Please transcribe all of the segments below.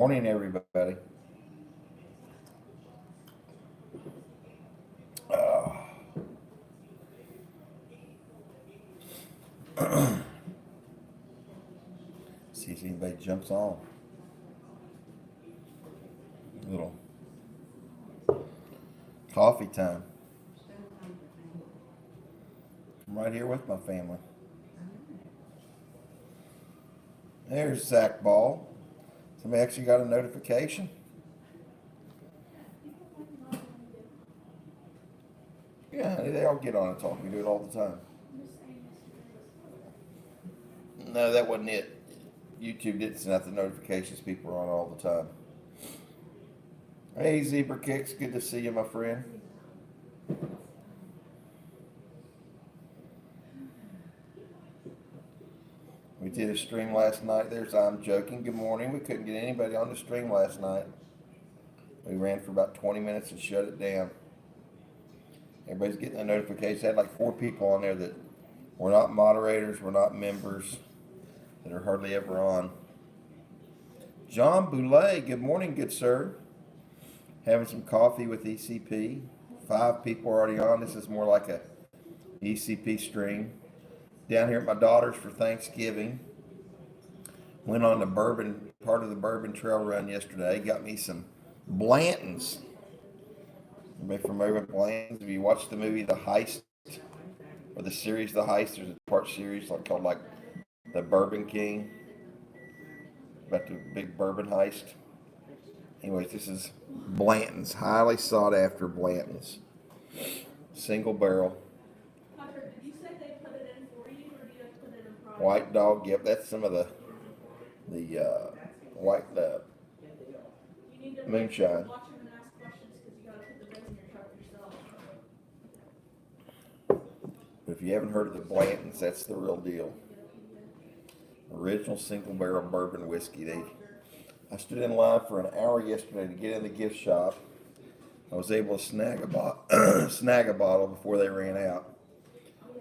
Morning, everybody. Uh, see if anybody jumps on. A little coffee time. I'm right here with my family. There's Zach Ball. Somebody actually got a notification. Yeah, they all get on and talk. We do it all the time. No, that wasn't it. YouTube didn't send out the notifications. People are on all the time. Hey, Zebra Kicks. Good to see you, my friend. We did a stream last night. I'm joking. Good morning. We couldn't get anybody on the stream last night. We ran for about 20 minutes and shut it down. Everybody's getting the notifications. I had like 4 people on there that were not moderators, were not members, that are hardly ever on. John Boulay, good morning, good sir. Having some coffee with ECP. 5 people already on. This is more like a ECP stream. Down here at my daughter's for Thanksgiving. Went on the Bourbon, part of the Bourbon Trail Run yesterday. Got me some Blantons. Anybody familiar with Blantons? If you watched the movie The Heist, or the series The Heist, there's a part series called The Bourbon King, about the big bourbon heist. Anyways, this is Blanton's, highly sought after Blanton's. Single barrel. White Dog, yep, that's some of the white moonshine. But if you haven't heard of the Blantons, that's the real deal. Original single barrel bourbon whiskey. I stood in line for an hour yesterday to get in the gift shop. I was able to snag a bottle before they ran out.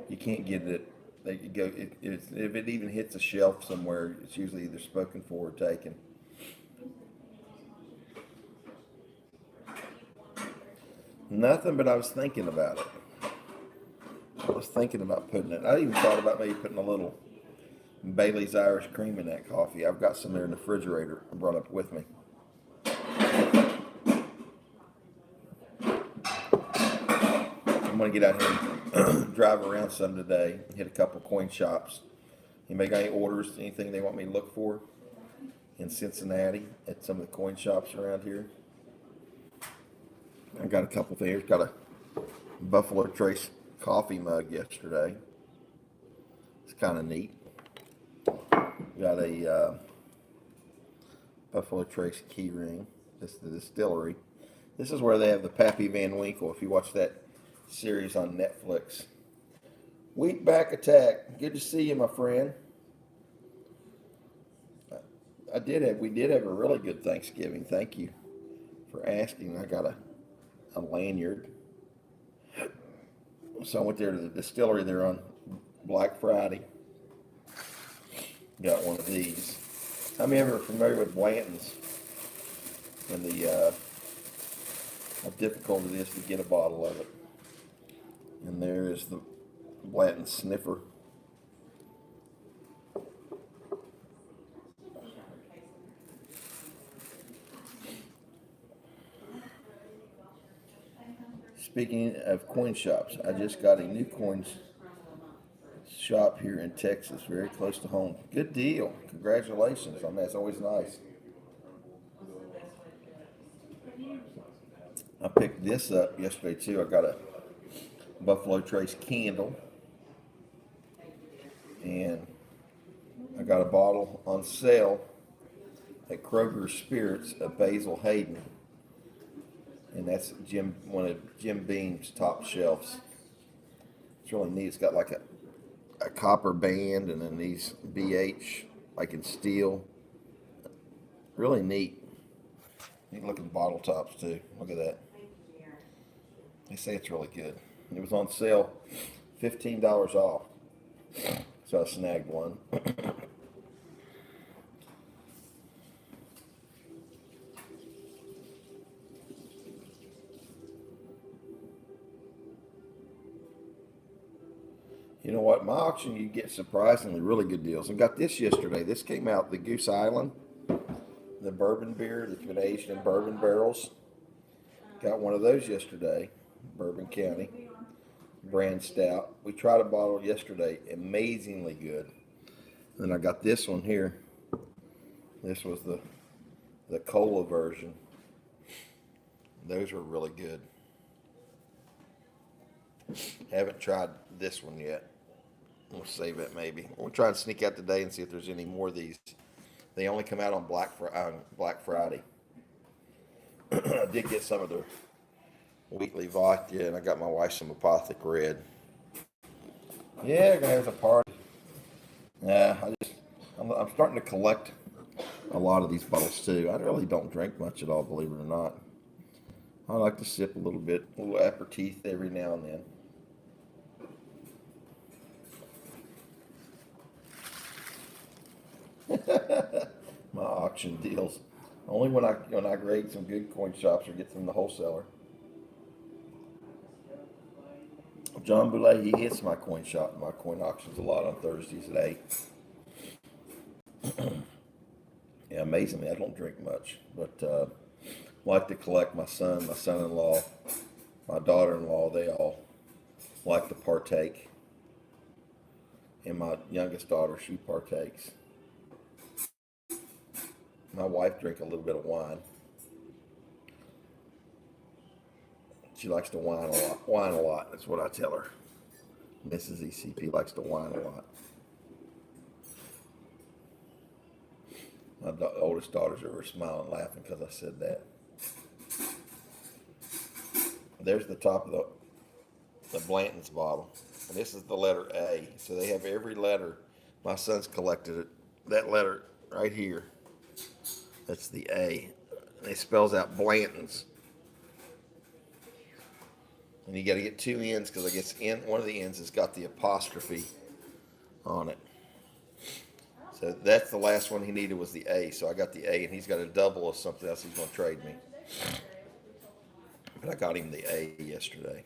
You can't get it. They could go if it even hits a shelf somewhere, it's usually either spoken for or taken. Nothing, but I was thinking about it. I was thinking about putting it. I even thought about maybe putting a little Bailey's Irish Cream in that coffee. I've got some there in the refrigerator. I brought up with me. I'm going to get out here and drive around some today, hit a couple coin shops. Anybody got any orders, anything they want me to look for in Cincinnati at some of the coin shops around here? I got a couple things. Got a Buffalo Trace coffee mug yesterday. It's kind of neat. Got a Buffalo Trace key ring. This is the distillery. This is where they have the Pappy Van Winkle, if you watch that series on Netflix. Wheatback Attack. Good to see you, my friend. We did have a really good Thanksgiving. Thank you for asking. I got a lanyard. So I went there to the distillery there on Black Friday. Got one of these. How many ever familiar with Blanton's and the how difficult it is to get a bottle of it? And there is the Blanton sniffer. Speaking of coin shops, I just got a new coins shop here in Texas, very close to home. Good deal. Congratulations on that. It's always nice. I picked this up yesterday too. I got a Buffalo Trace candle, and I got a bottle on sale at Kroger Spirits of Basil Hayden, and that's one of Jim Beam's top shelves. It's really neat. It's got like a copper band, and then these BH like in steel. Really neat. Neat looking bottle tops too. Look at that. They say it's really good. It was on sale, $15 off. So I snagged one. You know what? My auction, you get surprisingly really good deals. I got this yesterday. This came out, the Goose Island, the bourbon beer that's been aged in bourbon barrels. Got one of those yesterday, Bourbon County, brand stout. We tried a bottle yesterday, amazingly good. Then I got this one here. This was the cola version. Those were really good. Haven't tried this one yet. We'll save it maybe. We'll try and sneak out today and see if there's any more of these. They only come out on Black Friday. I did get some of their weekly vodka, and I got my wife some Apothic Red. Yeah, there's a party. Yeah, I'm starting to collect a lot of these bottles too. I really don't drink much at all, believe it or not. I like to sip a little bit, a little aperitif every now and then. My auction deals. Only when I grade some good coin shops or get from the wholesaler. John Boulay, he hits my coin shop, my coin auctions a lot on Thursdays at 8. Yeah, amazingly, I don't drink much, but like to collect. My son, my son-in-law, my daughter-in-law, they all like to partake. And my youngest daughter, she partakes. My wife drinks a little bit of wine. She likes to wine a lot. Wine a lot, that's what I tell her. Mrs. ECP likes to wine a lot. My oldest daughters are smiling, laughing because I said that. There's the top of the Blanton's bottle. And this is the letter A. So they have every letter. My son's collected it. That letter right here. That's the A. And it spells out Blanton's. And you got to get two N's because I guess one of the N's has got the apostrophe on it. So that's the last one he needed was the A. So I got the A, and he's got a double of something else he's going to trade me. But I got him the A yesterday.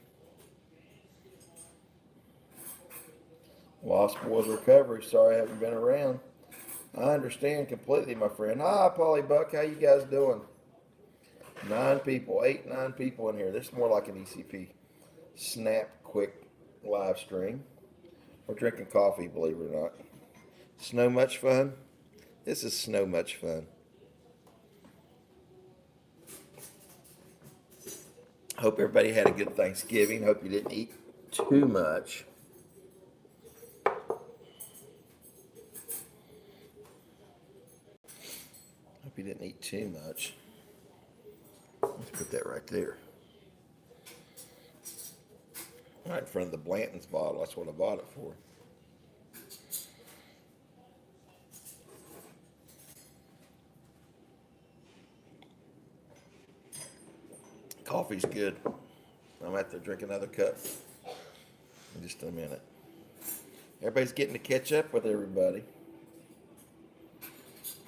Lost Boys Recovery. Sorry I haven't been around. I understand completely, my friend. Hi, Polly Buck. How you guys doing? 9 people. 8, 9 people in here. This is more like an ECP snap quick live stream. We're drinking coffee, believe it or not. Snow much fun? This is snow much fun. Hope everybody had a good Thanksgiving. Hope you didn't eat too much. Hope you didn't eat too much. Let's put that right there. Right in front of the Blanton's bottle. That's what I bought it for. Coffee's good. I'm going to have to drink another cup in just a minute. Everybody's getting to catch up with everybody.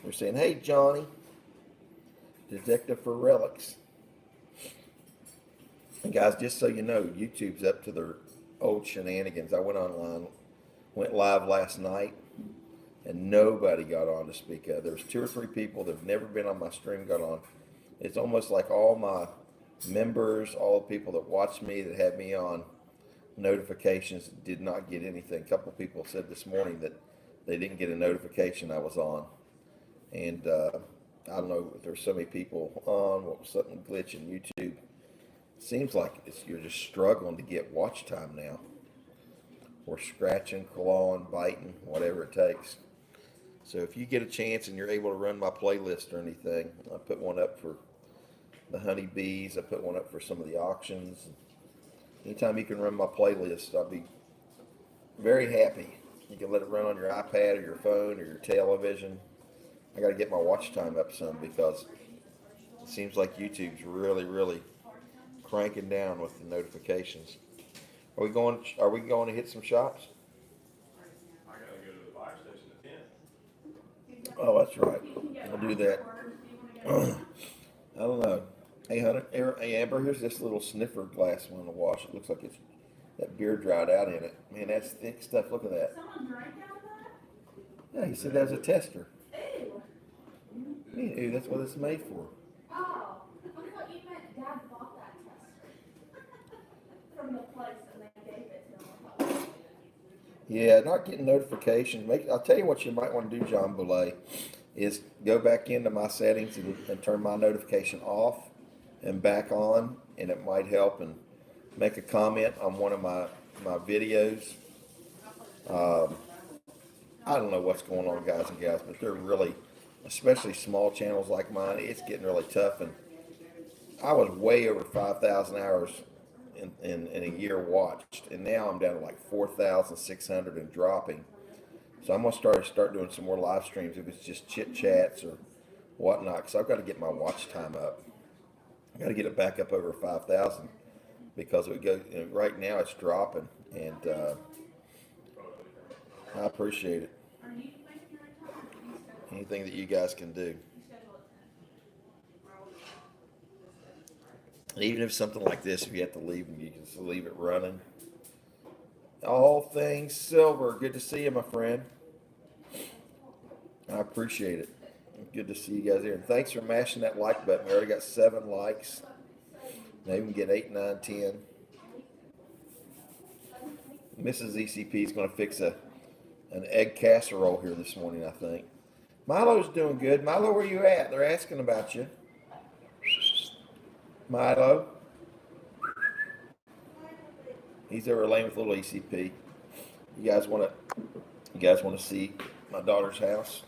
We're saying, hey, Johnny, detective for relics. And guys, just so you know, YouTube's up to their old shenanigans. I went live last night, and nobody got on to speak of. There was 2 or 3 people that have never been on my stream got on. It's almost like all my members, all the people that watch me, that have me on notifications, did not get anything. A couple of people said this morning that they didn't get a notification I was on. And I don't know if there's so many people on, what was something glitching YouTube. Seems like you're just struggling to get watch time now. Or scratching, clawing, biting, whatever it takes. So if you get a chance and you're able to run my playlist or anything, I put one up for the honeybees. I put one up for some of the auctions. Anytime you can run my playlist, I'll be very happy. You can let it run on your iPad or your phone or your television. I got to get my watch time up some because it seems like YouTube's really, really cranking down with the notifications. Are we going to hit some shops? I gotta go to the fire station at 10. Oh, that's right. I'll do that. I don't know. Hey, honey, hey, Amber, here's this little sniffer glass one to wash. It looks like it's That beer dried out in it. Man, that's thick stuff. Look at that. Someone drank out of that? Yeah, he said that was a tester. Ew. Ew, that's what it's made for. Oh, I thought you meant Dad bought that tester from the place and they gave it to him. Yeah, not getting notifications. I'll tell you what you might want to do, John Boulay, is go back into my settings and turn my notification off and back on, and it might help. And make a comment on one of my videos. I don't know what's going on, guys and gals, but they're really, especially small channels like mine, it's getting really tough. And I was way over 5,000 hours in a year watched, and now I'm down to like 4,600 and dropping. So I'm gonna start doing some more live streams if it's just chit chats or whatnot, because I've got to get my watch time up. I got to get it back up over 5,000 because it goes. Right now it's dropping, and I appreciate it. Anything that you guys can do. And even if something like this, if you have to leave, you can just leave it running. All things silver. Good to see you, my friend. I appreciate it. Good to see you guys here. And thanks for mashing that like button. We already got 7 likes. Maybe we can get 8, 9, 10. Mrs. ECP is going to fix an egg casserole here this morning, I think. Milo's doing good. Milo, where you at? They're asking about you. Milo. He's over laying with little ECP. You guys want to see my daughter's house?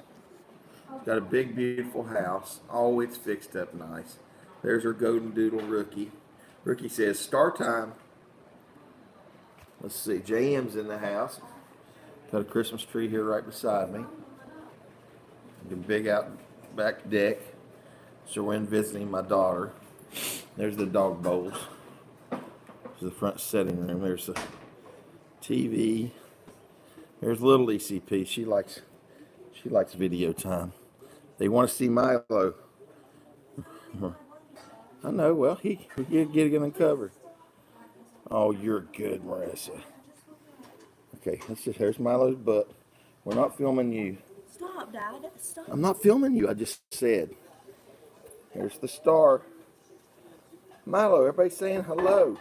Got a big, beautiful house. Oh, it's fixed up nice. There's her golden doodle Rookie. Rookie says, "Star time." Let's see. JM's in the house. Got a Christmas tree here right beside me. The big out back deck. So we're in visiting my daughter. There's the dog bowls. There's the front sitting room. There's the TV. There's little ECP. She likes video time. They want to see Milo. I know. Well, he get it uncovered. Oh, you're good, Marissa. Okay, here's Milo's butt. We're not filming you. Stop, Dad. Stop. I'm not filming you. I just said. Here's the star. Milo, everybody's saying hello.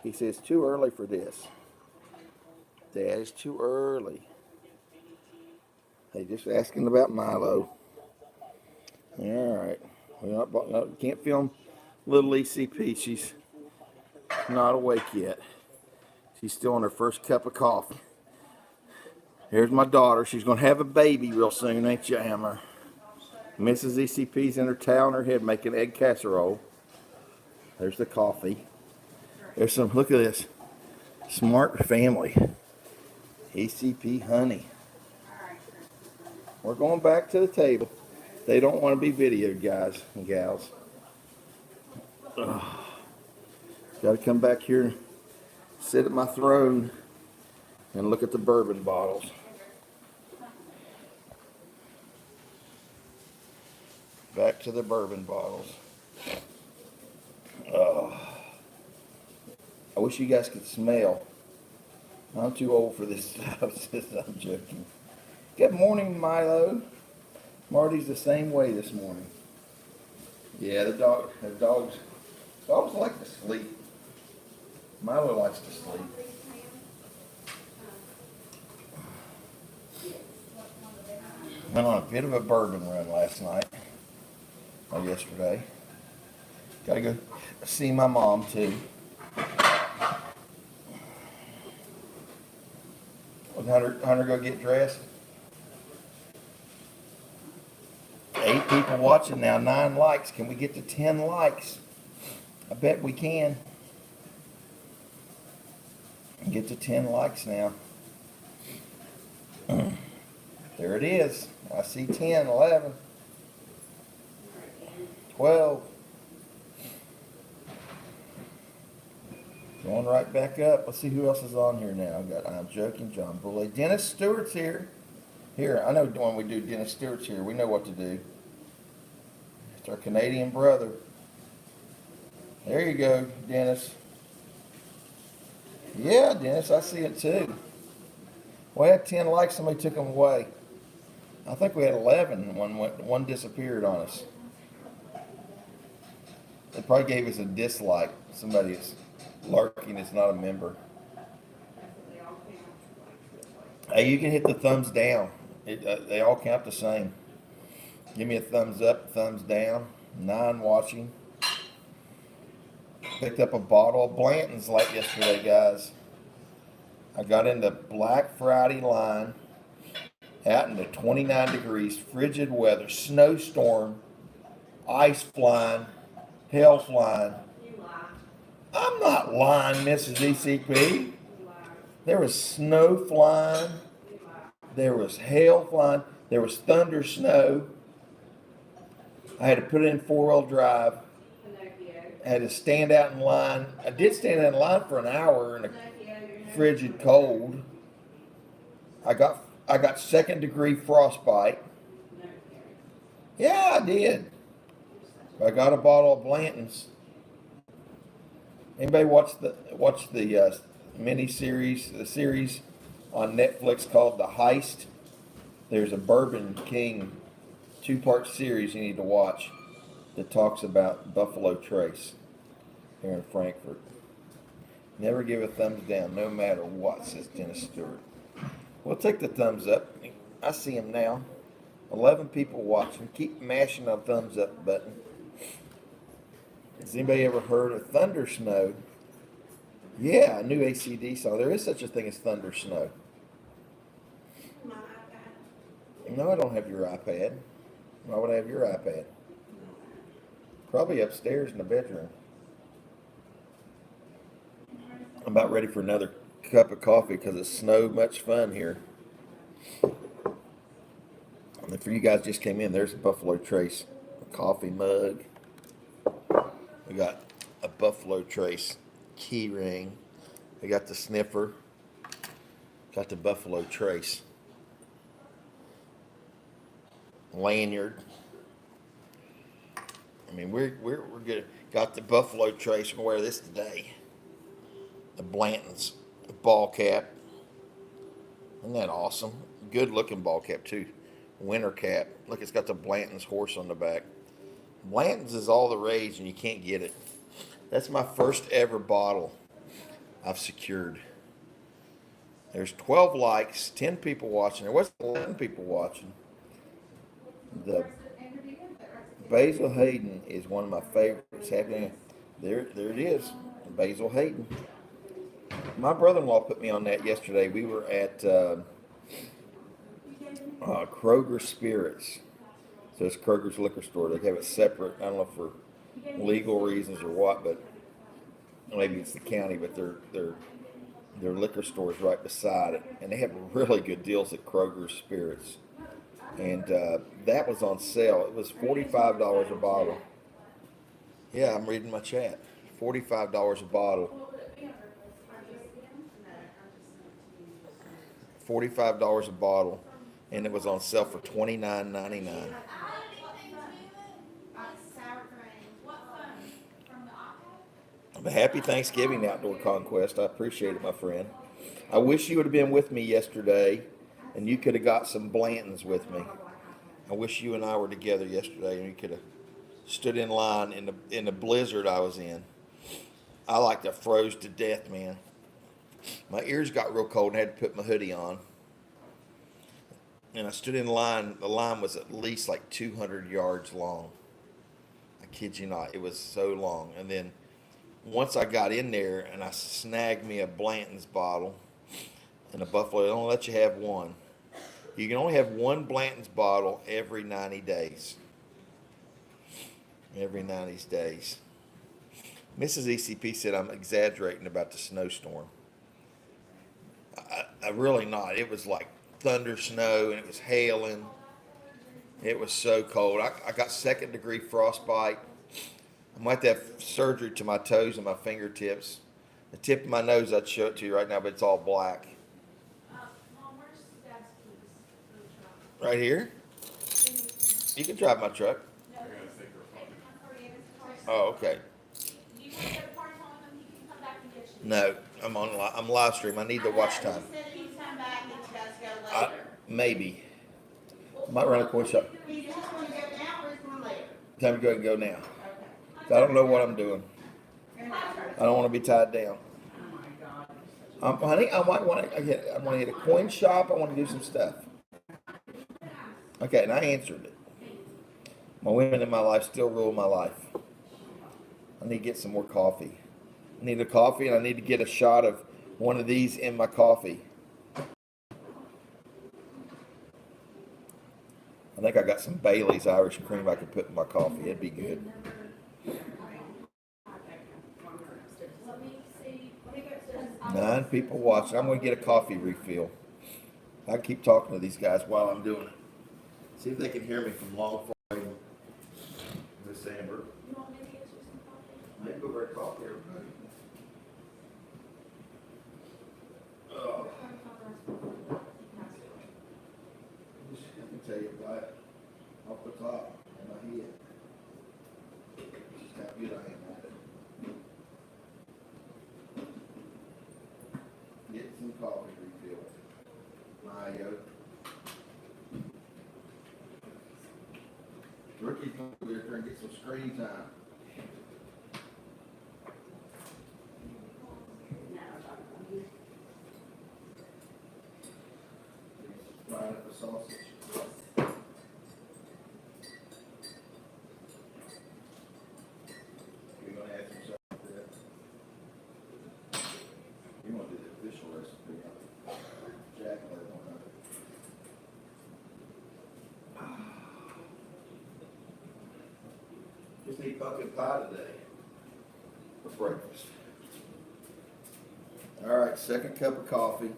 He says too early for this. Dad, it's too early. They just asking about Milo. All right. We can't film little ECP. She's not awake yet. She's still on her first cup of coffee. Here's my daughter. She's going to have a baby real soon, ain't you, Hammer? Mrs. ECP's in her towel on her head making egg casserole. There's the coffee. There's some, look at this. Smart family. ECP honey. We're going back to the table. They don't want to be videoed, guys and gals. Got to come back here and sit at my throne and look at the bourbon bottles. Back to the bourbon bottles. I wish you guys could smell. I'm too old for this stuff. I'm joking. Good morning, Milo. Marty's the same way this morning. Yeah, the dogs like to sleep. Milo likes to sleep. Went on a bit of a bourbon run last night, or yesterday. Gotta go see my mom too. Would Hunter go get dressed? 8 people watching now, 9 likes. Can we get to 10 likes? I bet we can. Get to 10 likes now. There it is. I see 10, 11, 12. Going right back up. Let's see who else is on here now. I've got I'm Joking, John Boulay. Dennis Stewart's here. Here, I know when we do Dennis Stewart's here, we know what to do. It's our Canadian brother. There you go, Dennis. Yeah, Dennis, I see it too. We had 10 likes, somebody took them away. I think we had 11 when one disappeared on us. They probably gave us a dislike. Somebody is lurking, is not a member. Hey, you can hit the thumbs down. They all count the same. Give me a thumbs up, thumbs down. 9 watching. Picked up a bottle of Blanton's late yesterday, guys. I got into Black Friday line out into 29 degrees, frigid weather, snowstorm, ice flying, hail flying. I'm not lying, Mrs. ECP. There was snow flying. There was hail flying. There was thunder snow. I had to put it in 4-wheel drive. I had to stand out in line. I did stand out in line for an hour in a frigid cold. I got second degree frostbite. Yeah, I did. I got a bottle of Blanton's. Anybody watch the mini series, the series on Netflix called The Heist? There's a Bourbon King 2-part series you need to watch that talks about Buffalo Trace here in Frankfurt. Never give a thumbs down, no matter what, says Dennis Stewart. We'll take the thumbs up. I see him now. 11 people watching. Keep mashing the thumbs up button. Has anybody ever heard of thunder snow? Yeah, a new ACD song. There is such a thing as thunder snow. No, I don't have your iPad. Why would I have your iPad? Probably upstairs in the bedroom. I'm about ready for another cup of coffee because it's so much fun here. And for you guys just came in, there's a Buffalo Trace coffee mug. We got a Buffalo Trace key ring. We got the sniffer. Got the Buffalo Trace lanyard. I mean, we're good. Got the Buffalo Trace. I'm gonna wear this today. The Blanton's ball cap. Isn't that awesome? Good looking ball cap too. Winter cap. Look, it's got the Blanton's horse on the back. Blanton's is all the rage and you can't get it. That's my first ever bottle I've secured. There's 12 likes, 10 people watching. There wasn't 11 people watching. The Basil Hayden is one of my favorites. Happening there it is. Basil Hayden. My brother-in-law put me on that yesterday. We were at Kroger Spirits. So it's Kroger's liquor store. They have it separate. I don't know for legal reasons or what, but maybe it's the county. But their liquor store is right beside it, and they have really good deals at Kroger Spirits. And that was on sale. It was $45 a bottle. Yeah, I'm reading my chat. $45 a bottle. $45 a bottle, and it was on sale for $29.99. A happy Thanksgiving, Outdoor Conquest. I appreciate it, my friend. I wish you would have been with me yesterday, and you could have got some Blantons with me. I wish you and I were together yesterday, and you could have stood in line in the blizzard I was in. I like to froze to death, man. My ears got real cold and I had to put my hoodie on. And I stood in line. The line was at least like 200 yards long. I kid you not. It was so long. And then once I got in there and I snagged me a Blanton's bottle and a Buffalo, they don't let you have one. You can only have one Blanton's bottle every 90 days. Every 90 days. Mrs. ECP said I'm exaggerating about the snowstorm. I really not. It was like thunder snow and it was hailing. It was so cold. I got second degree frostbite. I might have surgery to my toes and my fingertips. The tip of my nose, I'd show it to you right now, but it's all black. Mom, where's Dad's keys? Right here? You can drive my truck. Oh, okay. Do you want to go to party home with him? He can come back and get you. No, I'm live stream. I need the watch time. He said he'd come back and you guys go later. Maybe. Might run a coin shop. He just want to go now or he's going later? Time to go ahead and go now. Okay. I don't know what I'm doing. You're not trying to- I don't want to be tied down. Oh my God. Honey, I want to hit a coin shop. I want to do some stuff. Okay, and I answered it. My women in my life still rule my life. I need to get some more coffee. I need a coffee, and I need to get a shot of one of these in my coffee. I think I got some Bailey's Irish cream I could put in my coffee. It'd be good. Let me see, let me go upstairs. 9 people watching. I'm going to get a coffee refill. I can keep talking to these guys while I'm doing it. See if they can hear me from long far away. Miss Amber. You want me to get you some coffee? Maybe over a coffee, everybody. Oh. Let me tell you about it. Off the top of my head. Just how good I am at it. Get some coffee refilled. Mayo. Rookie's going to go there and get some screen time. Frying up the sausage. You're going to add some sauce to that. You want to do the official recipe. Jack and everyone. Just eat pumpkin pie today for breakfast. All right, second cup of coffee.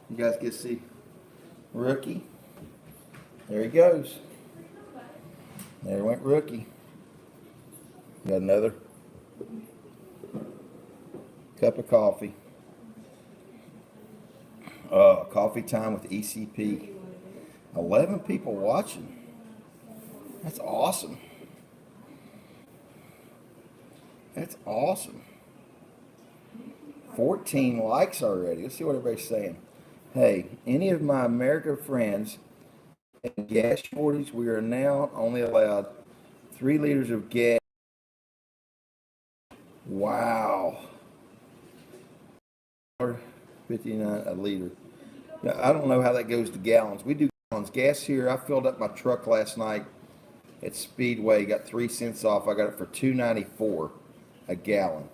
You guys get to see Rookie. There he goes. There went Rookie. Got another cup of coffee. Coffee time with ECP. 11 people watching. That's awesome. That's awesome. 14 likes already. Let's see what everybody's saying. Hey, any of my American friends in gas shortage, we are now only allowed 3 liters of gas. Wow. $59 a liter. Now, I don't know how that goes to gallons. We do gallons. Gas here, I filled up my truck last night at Speedway, got 3 cents off. I got it for $2.94 a gallon.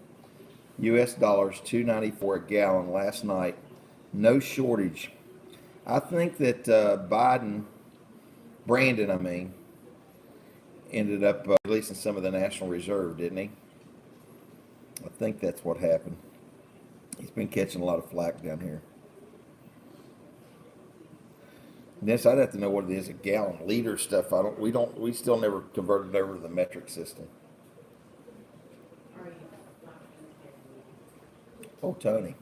US dollars, $2.94 a gallon last night. No shortage. I think that Brandon, ended up releasing some of the National Reserve, didn't he? I think that's what happened. He's been catching a lot of flack down here. This, I'd have to know what it is, a gallon, liter stuff. We still never converted over to the metric system. Oh, Tony.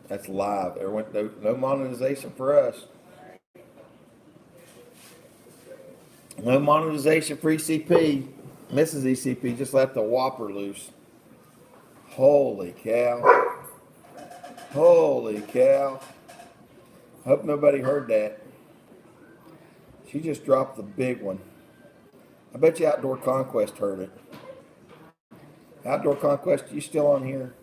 That's live. There went no monetization for us. No monetization for ECP. Mrs. ECP just let the whopper loose. Holy cow. Holy cow. Hope nobody heard that. She just dropped the big one. I bet you Outdoor Conquest heard it. Outdoor Conquest, you still on here?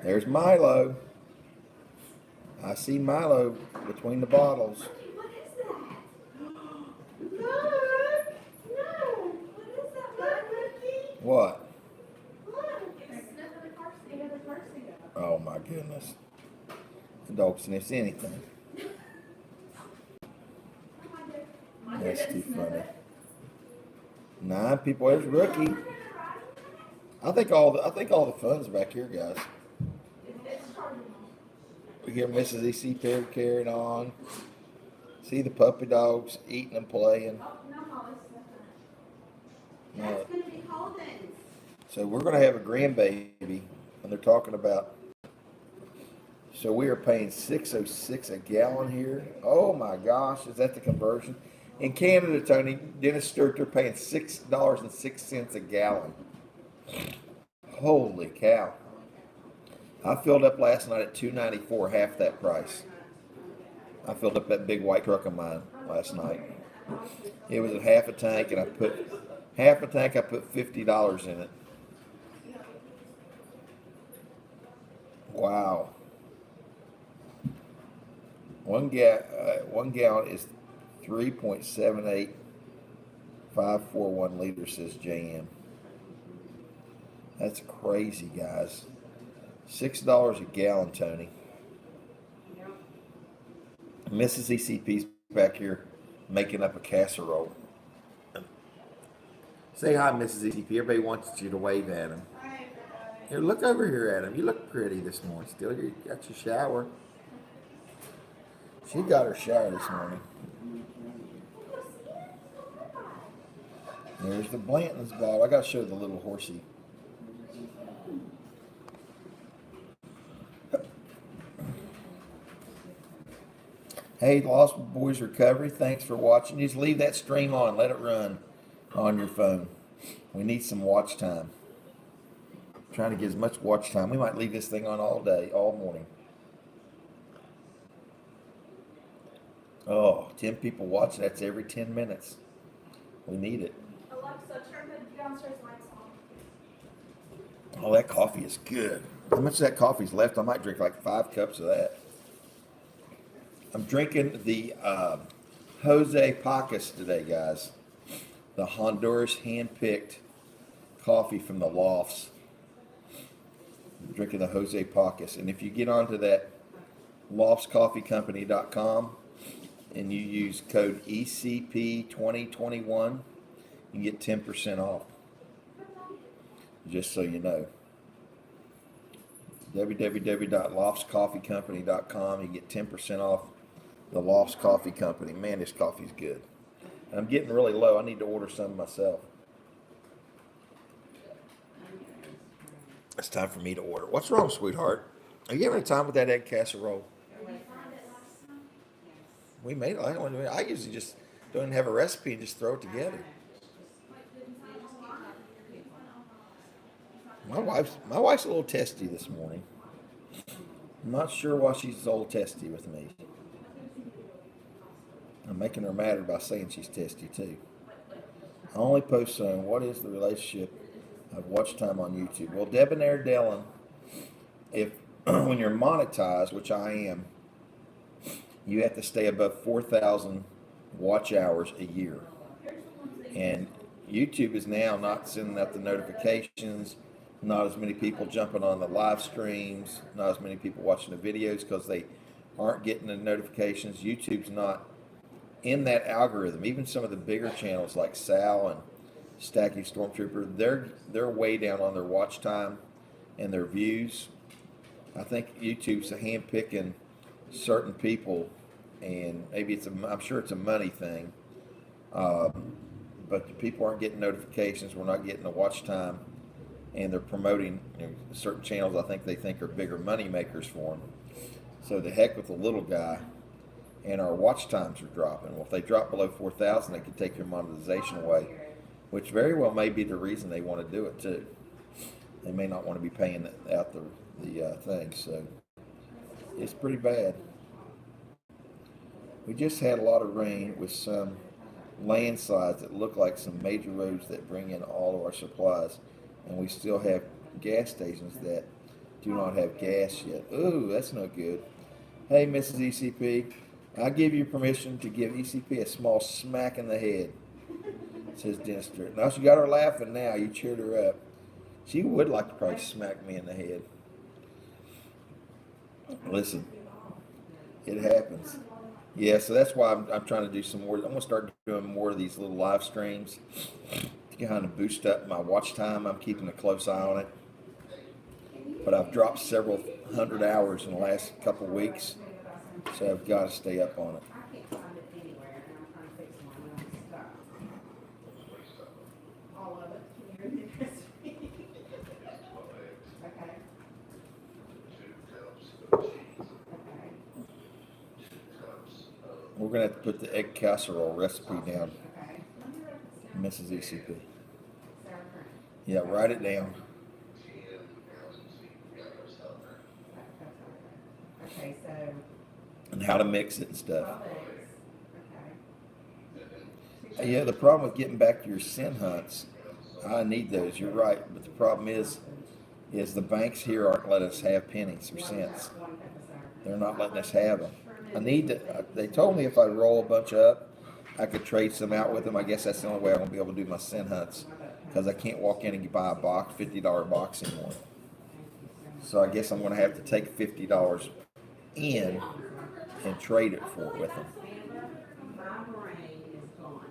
There's Milo. I see Milo between the bottles. What is that? Look! No! What is that? Look, Ricky! What? Look! It's sniffing the car seat. The car seat. Oh my goodness. The dog sniffs anything. That's too funny. 9 people. There's Rookie. I think all the fun's back here, guys. We hear Mrs. ECP carrying on. See the puppy dogs eating and playing. Oh, no, Molly's sniffing it. No. That's going to be Holden's. So we're going to have a grandbaby, and they're talking about. So we are paying $6.06 a gallon here. Oh my gosh, is that the conversion? In Canada, Tony, Dennis Stewart, they're paying $6.06 a gallon. Holy cow. I filled up last night at $2.94, half that price. I filled up that big white truck of mine last night. It was at half a tank, and I put $50 in it. Wow. One gallon is 3.78541 liters, says JM. That's crazy, guys. $6 a gallon, Tony. Mrs. ECP's back here making up a casserole. Say hi, Mrs. ECP. Everybody wants you to wave at him. Here, look over here at him. You look pretty this morning. Still, you got your shower. She got her shower this morning. There's the Blanton's bottle. I got to show the little horsey. Hey, Lost Boys Recovery, thanks for watching. Just leave that stream on. Let it run on your phone. We need some watch time. I'm trying to get as much watch time. We might leave this thing on all day, all morning. Oh, 10 people watching. That's every 10 minutes. We need it. Alexa, turn the downstairs lights on. Oh, that coffee is good. How much of that coffee's left? I might drink like 5 cups of that. I'm drinking the Jose Pacas today, guys. The Honduras hand-picked coffee from the lofts. I'm drinking the Jose Pacas. And if you get onto that loftscoffeecompany.com and you use code ECP2021, you get 10% off. Just so you know. www.loftscoffeecompany.com. You get 10% off the Lofts Coffee Company. Man, this coffee's good. And I'm getting really low. I need to order some myself. It's time for me to order. What's wrong, sweetheart? Are you having a time with that egg casserole? We made it. I usually just don't have a recipe and just throw it together. My wife's a little testy this morning. I'm not sure why she's a little testy with me. I'm making her madder by saying she's testy too. I only post on what is the relationship of watch time on YouTube. Well, Debonair Dellin, if when you're monetized, which I am, you have to stay above 4,000 watch hours a year. And YouTube is now not sending out the notifications, not as many people jumping on the live streams, not as many people watching the videos because they aren't getting the notifications. YouTube's not in that algorithm. Even some of the bigger channels like Sal and Stacking Stormtrooper, they're way down on their watch time and their views. I think YouTube's hand-picking certain people, and maybe I'm sure it's a money thing, but the people aren't getting notifications. We're not getting the watch time, and they're promoting certain channels I think they think are bigger money makers for them. So the heck with the little guy, and our watch times are dropping. Well, if they drop below 4,000, they could take your monetization away, which very well may be the reason they want to do it too. They may not want to be paying out the thing, so it's pretty bad. We just had a lot of rain with some landslides that look like some major roads that bring in all of our supplies, and we still have gas stations that do not have gas yet. Ooh, that's no good. Hey, Mrs. ECP, I give you permission to give ECP a small smack in the head, says Dennis Stewart. Now she got her laughing now. You cheered her up. She would like to probably smack me in the head. Listen, it happens. Yeah, so that's why I'm trying to do some more. I'm going to start doing more of these little live streams to kind of boost up my watch time. I'm keeping a close eye on it. But I've dropped several hundred hours in the last couple of weeks, so I've got to stay up on it. I can't find it anywhere, and I'm trying to fix my own stuff. All of it. Can you read the recipe? Okay. Okay. We're gonna have to put the egg casserole recipe down, Okay. Mrs. ECP. Sour cream. Yeah, write it down. Okay, so And how to mix it and stuff. 12 eggs. Okay. Yeah, the problem with getting back to your sin hunts, I need those. You're right, but the problem is the banks here aren't letting us have pennies or cents. 1 cup of sour cream. They're not letting us have them. I need to. They told me if I roll a bunch up, I could trade some out with them. I guess that's the only way I'm gonna be able to do my sin hunts, because I can't walk in and buy a box, $50 box anymore. So I guess I'm gonna have to take $50 in and trade it for with them. My brain is gone.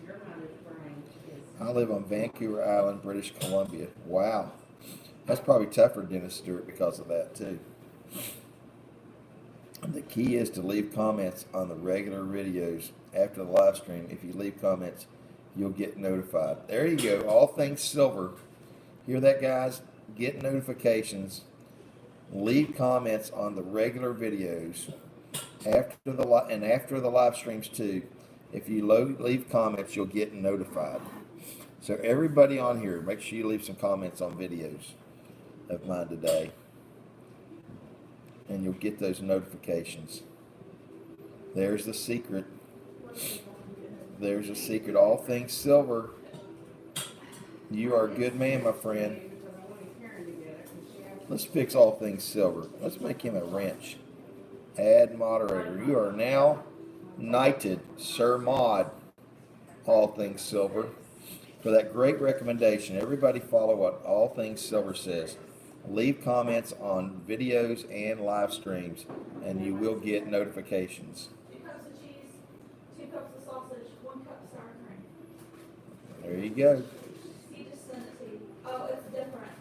Your mother's brain is. I live on Vancouver Island, British Columbia. Wow, that's probably tougher, Dennis Stewart, because of that too. The key is to leave comments on the regular videos after the live stream. If you leave comments, you'll get notified. There you go. All things silver. Hear that, guys? Get notifications. Leave comments on the regular videos after the live streams too. If you leave comments, you'll get notified. So everybody on here, make sure you leave some comments on videos of mine today, and you'll get those notifications. There's the secret. There's a secret. All things silver. You are a good man, my friend. Let's fix all things silver. Let's make him a wrench. Add moderator. You are now knighted, Sir Mod. All things silver. For that great recommendation. Everybody follow what All Things Silver says. Leave comments on videos and live streams, and you will get notifications. 2 cups of cheese, 2 cups of sausage, 1 cup of sour cream. There you go. He just sent it to you. Oh, it's different.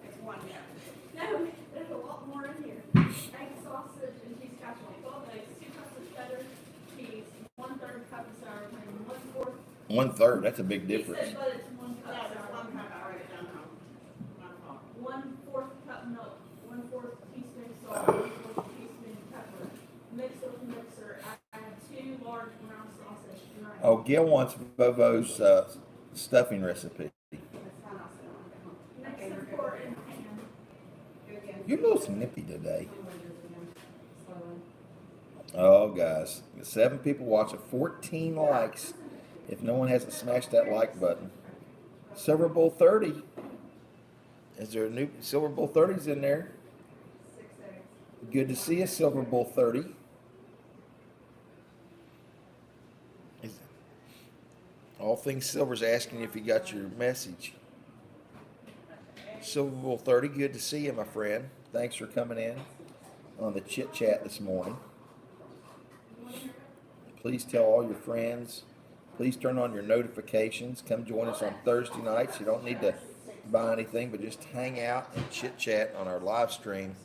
It's 1 cup. No, there's a lot more in here. Egg, sausage, and cheese casserole. 12 eggs, 2 cups of cheddar cheese, 1/3 cup of sour cream, 1/4. 1/3. That's a big He difference. said, but it's 1 cup No, of there's sour 1 cream. cup. I wrote it down wrong. My fault. 1/4 cup milk, 1/4 teaspoon salt, 1/4 teaspoon pepper. Mix with mixer. I add 2 large brown sausage. Right. Oh, Gil wants Bobo's stuffing recipe. That's fine. I'll sit on it. Mix Okay, we're and good. pour in the pan. Go again. You're a little snippy today. I'm gonna do this again. Slowly. Oh, guys. 7 people watching, 14 likes. If no one hasn't smashed that like button. Silver Bowl 30. Is there a new Silver Bowl 30s in there? 6 eggs. Good to see you, Silver Bowl 30. All Things Silver's asking if you got your message. Silver Bowl 30, good to see you, my friend. Thanks for coming in on the chit chat this morning. Please tell all your friends. Please turn on your notifications. Come join us on Thursday nights. You don't need to buy anything, but just hang out and chit chat on our live stream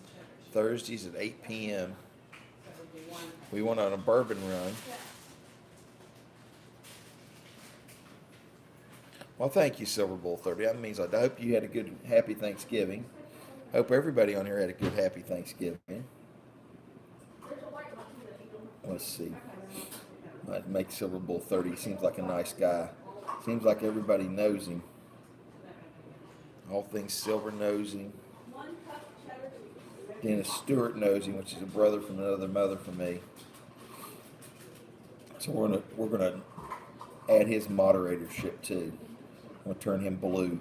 Thursdays at 8 p.m. We went on a bourbon run. Well, thank you, Silver Bowl 30. That means I hope you had a good, happy Thanksgiving. Hope everybody on here had a good, happy Thanksgiving. There's a white one too that you don't. Let's see. I'd make Silver Bowl 30. Seems like a nice guy. Seems like everybody knows him. All Things Silver knows him. 1 cup cheddar cheese. Dennis Stewart knows him, which is a brother from another mother from me. So we're gonna add his moderatorship too. I'm gonna turn him blue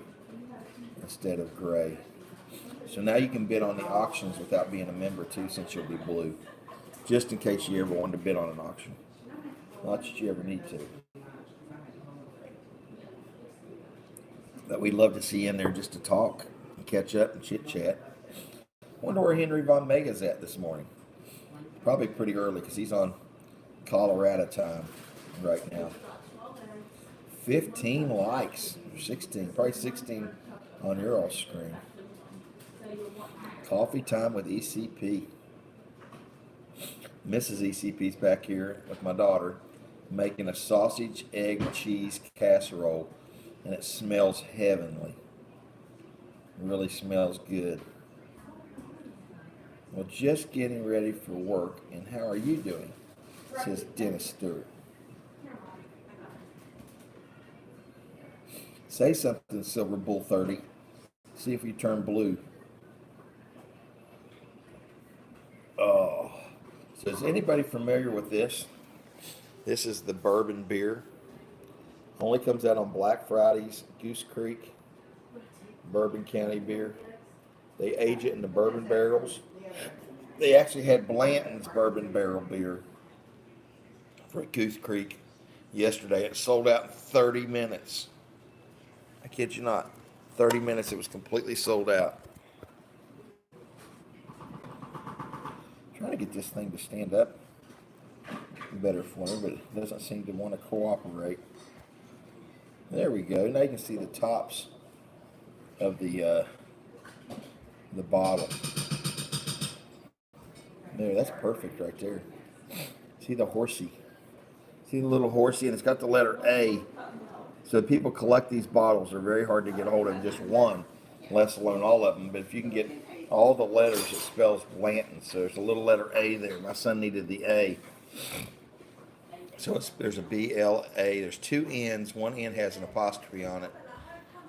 instead of gray. So now you can bid on the auctions without being a member too, since you'll be blue. Just in case you ever wanted to bid on an auction. Not that you ever need to. But we'd love to see you in there just to talk and catch up and chit chat. Wonder where Henry Von Mega's at this morning. Probably pretty early because he's on Colorado time right now. 15 likes, 16, probably 16 on your all screen. Coffee time with ECP. Mrs. ECP's back here with my daughter making a sausage, egg, cheese casserole, and it smells heavenly. It really smells good. Well, just getting ready for work, and how are you doing? Says Dennis Stewart. Say something, Silver Bull 30. See if you turn blue. Oh. So is anybody familiar with this? This is the bourbon beer. Only comes out on Black Fridays, Goose Creek, Bourbon County beer. They age it in the bourbon barrels. They actually had Blanton's bourbon barrel beer for Goose Creek yesterday. It sold out in 30 minutes. I kid you not. 30 minutes, it was completely sold out. Trying to get this thing to stand up better for me, but it doesn't seem to want to cooperate. There we go. Now you can see the tops of the bottle. There, that's perfect right there. See the horsey. See the little horsey, and it's got the letter A. So people collect these bottles. They're very hard to get hold of, just one, let alone all of them. But if you can get all the letters, it spells Blanton. So there's a little letter A there. My son needed the A. So there's a B-L-A. There's two N's. One N has an apostrophe on it.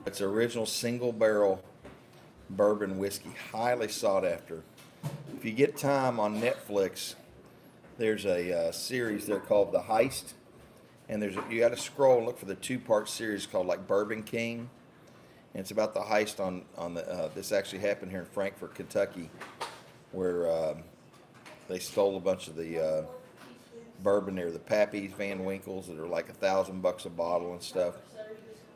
It's original single barrel bourbon whiskey, highly sought after. If you get time on Netflix, there's a series there called The Heist. And you got to scroll and look for the two-part series called like Bourbon King. And it's about the heist on this actually happened here in Frankfort, Kentucky, where they stole a bunch of the bourbon there, the Pappy's Van Winkles that are like $1,000 a bottle and stuff.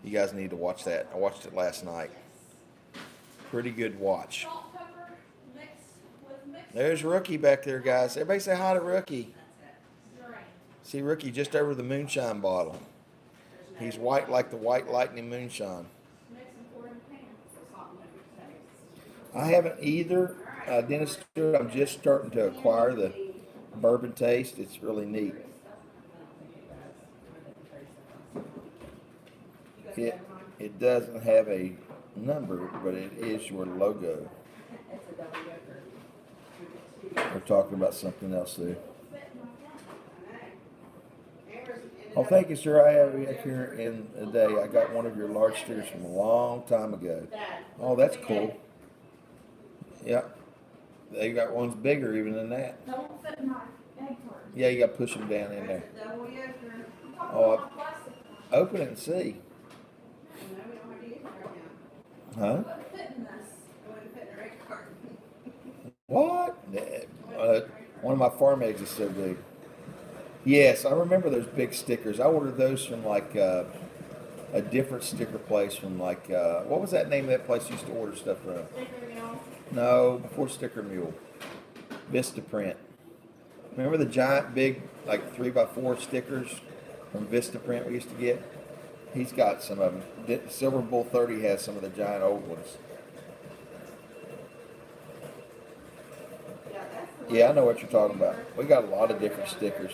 You guys need to watch that. I watched it last night. Pretty good watch. Salt, pepper, mixed. There's Rookie back there, guys. Everybody say hi to Rookie. Drain. See Rookie just over the moonshine bottle. He's white like the White Lightning moonshine. Mix and pour in the pan. Salt and pepper taste. I haven't either. Dennis Stewart, I'm just starting to acquire the bourbon taste. It's really neat. It doesn't have a number, but it is your logo. We're talking about something else there. Oh, thank you, sir. I have it here in a day. I got one of your large stickers from a long time ago. Oh, that's cool. Yep. They got ones bigger even than that. That won't fit in my egg carton. Yeah, you got to push them down in there. I'm talking Oh, about plastic one. Open it and see. Huh? It wouldn't fit in this. What? One of my farm eggs is so big. Yes, I remember those big stickers. I ordered those from like a different sticker place from like, what was that name of that place you used to order stuff from? Sticker meal. No, before Sticker Mule. Vista Print. Remember the giant big like 3x4 stickers from Vista Print we used to get? He's got some of them. Silver Bull 30 has some of the giant old ones. Yeah, I know what you're talking about. We got a lot of different stickers.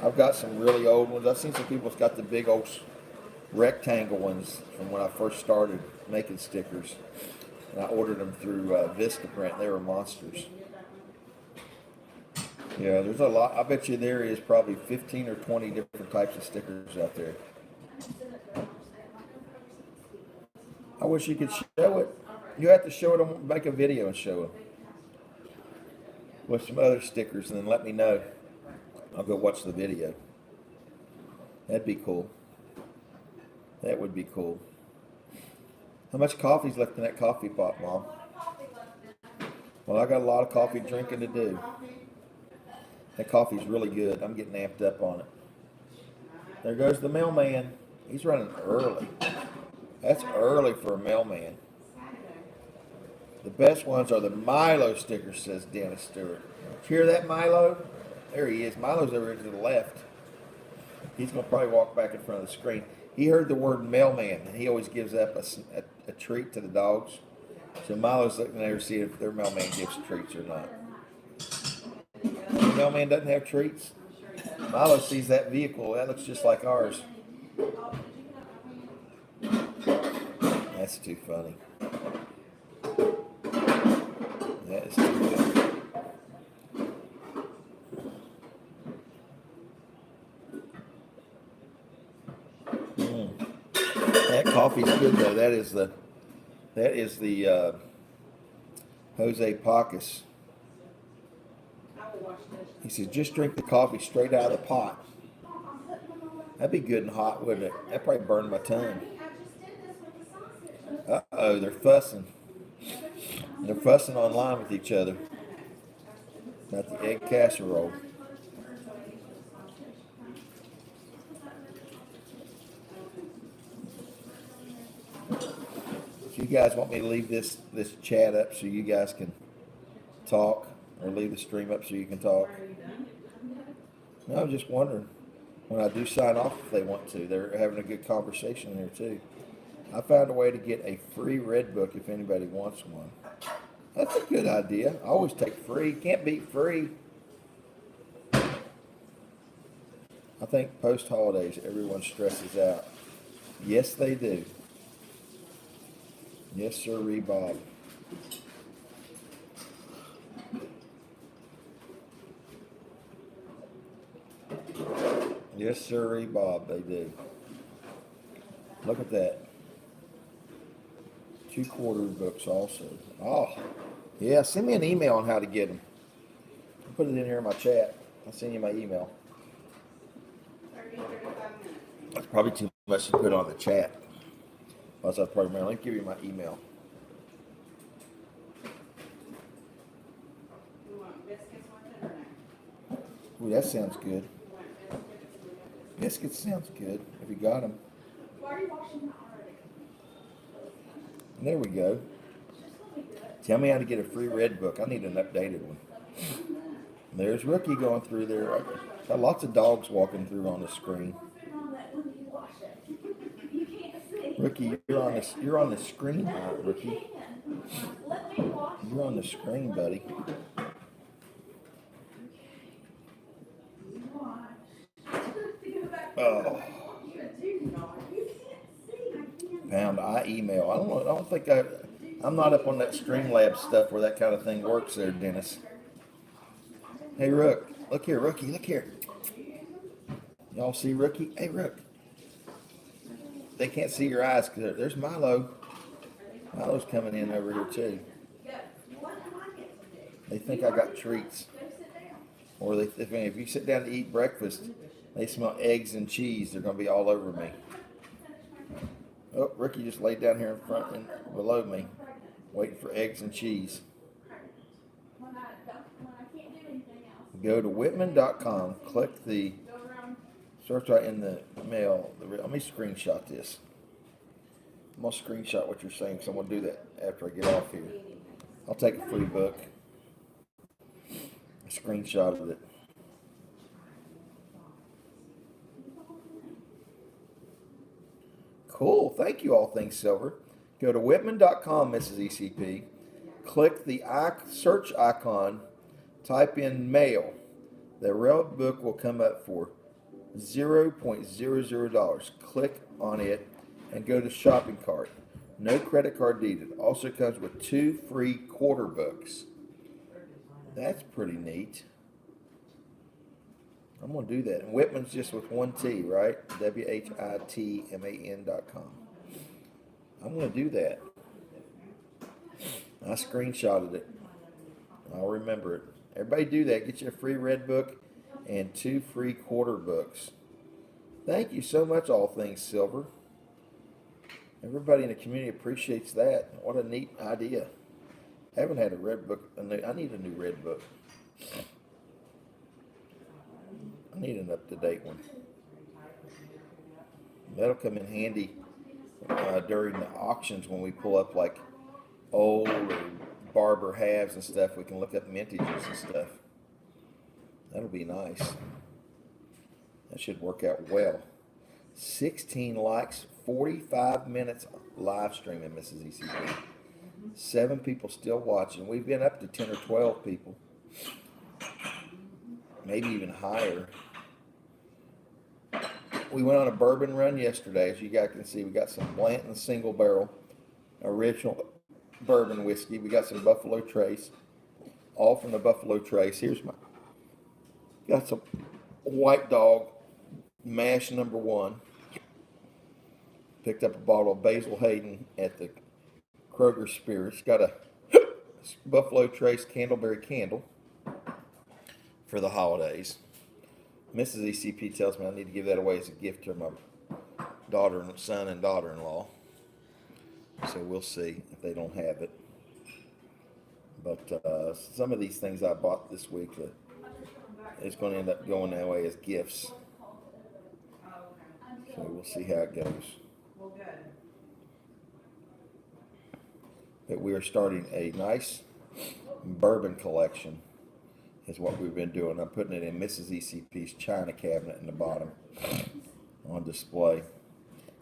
I've got some really old ones. I've seen some people's got the big old rectangle ones from when I first started making stickers. And I ordered them through Vistaprint. They were monsters. Yeah, there's a lot. I bet you there is probably 15 or 20 different types of stickers out there. I wish you could show it. You have to show it and make a video and show it with some other stickers, and then let me know. I'll go watch the video. That'd be cool. That would be cool. How much coffee's left in that coffee pot, Mom? Well, I got a lot of coffee drinking to do. That coffee's really good. I'm getting amped up on it. There goes the mailman. He's running early. That's early for a mailman. The best ones are the Milo stickers, says Dennis Stewart. Hear that, Milo? There he is. Milo's over to the left. He's going to probably walk back in front of the screen. He heard the word mailman, and he always gives up a treat to the dogs. So Milo's looking there to see if their mailman gives treats or not. The mailman doesn't have treats. Milo sees that vehicle. That looks just like ours. That's too funny. That is too funny. Coffee's good though. That is the Jose Pacas. I will wash this. He says just drink the coffee straight out of the pot. That'd be good and hot, wouldn't it? That'd probably burn my tongue. I just did this with the sausage. Uh-oh, they're fussing. They're fussing online with each other about the egg casserole. So you guys want me to leave this chat up so you guys can talk, or leave the stream up so you can talk? Are you done? No, I'm just wondering. When I do sign off, if they want to, they're having a good conversation there too. I found a way to get a free red book if anybody wants one. That's a good idea. I always take free. Can't beat free. I think post holidays everyone stresses out. Yes, they do. Yes, sir, Bob. Yes, sir, Bob, they do. Look at that. 2/4 books also. Oh, yeah, send me an email on how to get them. I'll put it in here in my chat. I'll send you my email. 35 minutes. That's probably too much to put on the chat. That's our program. Let me give you my email. You want biscuits with it or no? Ooh, that sounds good. You want biscuits? Biscuits sounds good, if you got them. Why are you washing that already? There we go. Just let me do it. Tell me how to get a free red book. I need an updated one. There's Rookie going through there. Got lots of dogs walking through on the screen. On that when you wash it. You can't see. Rookie, you're on the screen now, Rookie. Let me wash. You're on the screen, buddy. Oh, pound I email. I don't think I'm not up on that Streamlabs stuff where that kind of thing works there, Dennis. Hey, Rook. Look here, Rookie. Look here. Y'all see Rookie? Hey, Rook. They can't see your eyes because there's Milo. Milo's coming in over here too. They think I got treats. Or if you sit down to eat breakfast, they smell eggs and cheese. They're going to be all over me. Oh, Ricky just laid down here in front and below me, waiting for eggs and cheese. When I can't do anything else. Go to Whitman.com, click the search right in the mail. Let me screenshot this. I'm going to screenshot what you're saying, so I'm going to do that after I get off here. I'll take a free book. I screenshotted it. Cool. Thank you, All Things Silver. Go to Whitman.com, Mrs. ECP. Click the search icon. Type in mail. The red book will come up for $0.00. Click on it and go to shopping cart. No credit card needed. Also comes with 2 free quarter books. That's pretty neat. I'm going to do that. And Whitman's just with 1 T, right? WHITMAN.com. I'm going to do that. I screenshotted it. I'll remember it. Everybody do that. Get you a free red book and 2 free quarter books. Thank you so much, All Things Silver. Everybody in the community appreciates that. What a neat idea. I haven't had a red book. I need a new red book. I need an up-to-date one. That'll come in handy during the auctions when we pull up like old or barber halves and stuff. We can look up mintages and stuff. That'll be nice. That should work out well. 16 likes, 45 minutes live streaming, Mrs. ECP. 7 people still watching. We've been up to 10 or 12 people. Maybe even higher. We went on a bourbon run yesterday. As you guys can see, we got some Blanton single barrel, original bourbon whiskey. We got some Buffalo Trace, all from the Buffalo Trace. Here's my, got some White Dog mash #1. Picked up a bottle of Basil Hayden at the Kroger Spirits. Got a Buffalo Trace Candleberry candle for the holidays. Mrs. ECP tells me I need to give that away as a gift to my son and daughter-in-law. So we'll see if they don't have it. But some of these things I bought this week is going to end up going that way as gifts. So we'll see how it goes. Well, good. But we are starting a nice bourbon collection is what we've been doing. I'm putting it in Mrs. ECP's china cabinet in the bottom on display.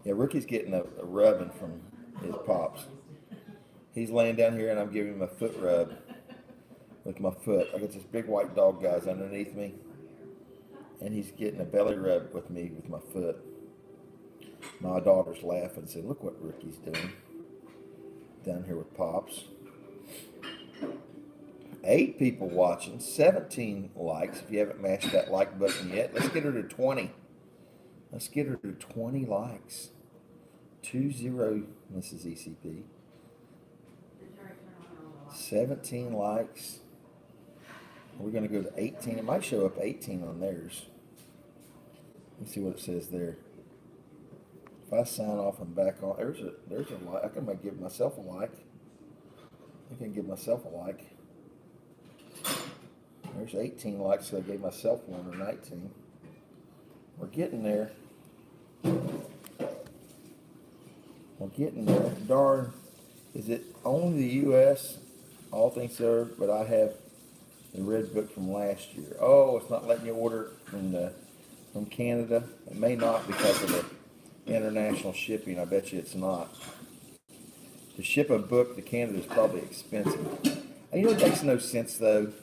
Yeah, Rookie's getting a rubbing from his pops. He's laying down here and I'm giving him a foot rub with my foot. I got this big white dog guy's underneath me and he's getting a belly rub with me with my foot. My daughter's laughing and said, look what Rookie's doing down here with Pops. 8 people watching, 17 likes. If you haven't mashed that like button yet, let's get her to 20. Let's get her to 20 likes. 20, Mrs. ECP. 17 likes. We're going to go to 18. It might show up 18 on theirs. Let's see what it says there. If I sign off and back on, there's a like. I can give myself a like. I can give myself a like. There's 18 likes, so I gave myself one, or 19. We're getting there. We're getting there. Darn, is it only the U.S.? All things served, but I have the red book from last year. Oh, it's not letting you order from Canada. It may not because of the international shipping. I bet you it's not. To ship a book to Canada is probably expensive. And you know what makes no sense though?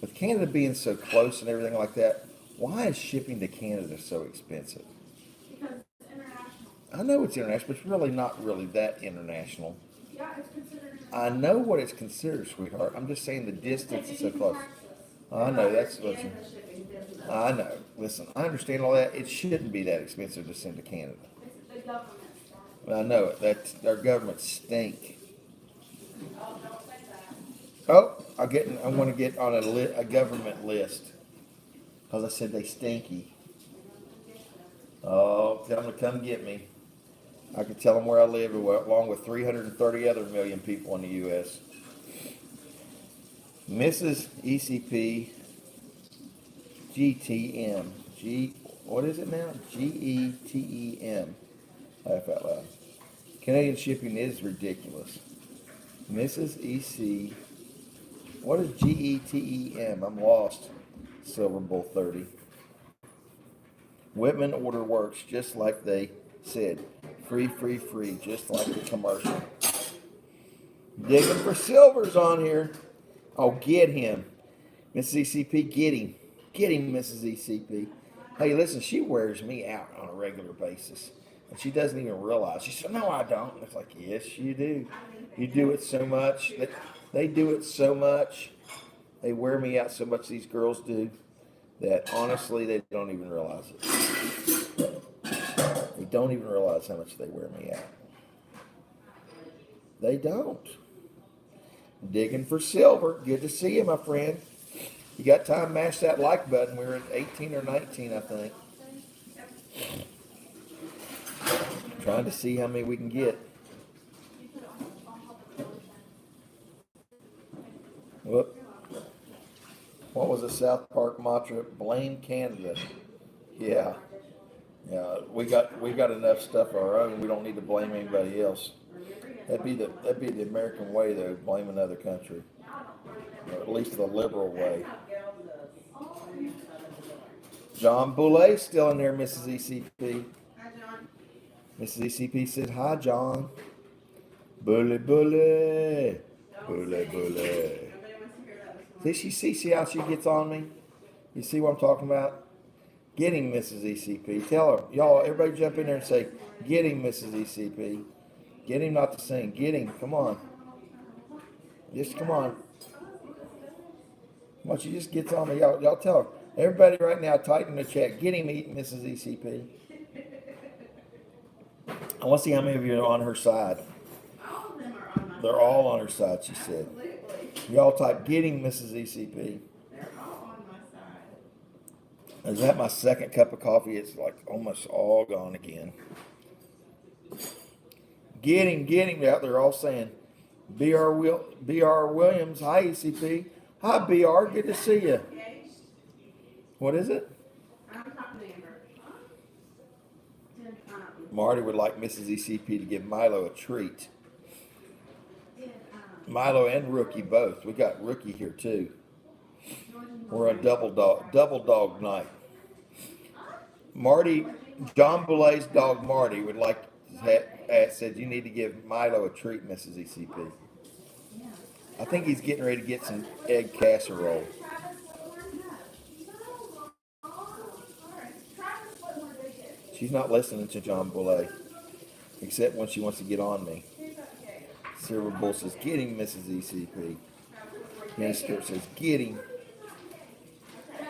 With Canada being so close and everything like that, why is shipping to Canada so expensive? Because it's international. I know it's international, but it's really not really that international. Yeah, it's considered. I know what it's considered, sweetheart. I'm just saying the distance is so close. I know, that's what's... I know. Listen, I understand all that. It shouldn't be that expensive to send to Canada. It's the government. I know it. That's, our government stink. Oh, don't say that. Oh, I want to get on a government list. Because I said they stinky. Oh, tell them to come get me. I can tell them where I live along with 330 other million people in the U.S. Mrs. ECP GTM. What is it now? GETEM. Laugh out loud. Canadian shipping is ridiculous. Mrs. EC. What is GETEM? I'm lost. Silver Bull 30. Whitman order works just like they said. Free, free, free. Just like the commercial. Digging for silvers on here. Oh, get him. Mrs. ECP, get him. Get him, Mrs. ECP. Hey, listen, she wears me out on a regular basis. And she doesn't even realize. She said, no, I don't. It's like, yes, you do. You do it so much. They do it so much. They wear me out so much, these girls do, that honestly, they don't even realize it. They don't even realize how much they wear me out. They don't. Digging for silver. Good to see you, my friend. You got time to mash that like button. We're at 18 or 19, I think. Trying to see how many we can get. Whoop. What was the South Park mantra? Blame Canada. Yeah. Yeah, we got enough stuff of our own. We don't need to blame anybody else. That'd be the American way though, blame another country. Or at least the liberal way. John Boulay still in there, Mrs. ECP. Hi, John. Mrs. ECP said, hi, John. Bully, bully. Bully, bully. Nobody wants to hear that this morning. See how she gets on me? You see what I'm talking about? Get him, Mrs. ECP. Tell her. Y'all, everybody jump in there and say, get him, Mrs. ECP. Get him not to sing. Get him. Come on. Just come on. Why don't you just get on me? Y'all tell her. Everybody right now, type in the chat. Get him, Mrs. ECP. I want to see how many of you are on her side. All of them are on my side. They're all on her side, she said. Absolutely. Y'all type getting Mrs. ECP. They're all on my side. Is that my second cup of coffee? It's like almost all gone again. Getting out. They're all saying, BR Williams. Hi, ECP. Hi, BR. Good to see you. Engaged? What is it? I'm talking to Amber. Marty would like Mrs. ECP to give Milo a treat. Did, Milo and Rookie both. We got Rookie here too. We're on double dog night. Marty, John Boulet's dog Marty would like said you need to give Milo a treat, Mrs. ECP. I think he's getting ready to get some egg casserole. She's not listening to John Boulet, except when she wants to get on me. Silver Bull says, getting Mrs. ECP. Minister says, getting.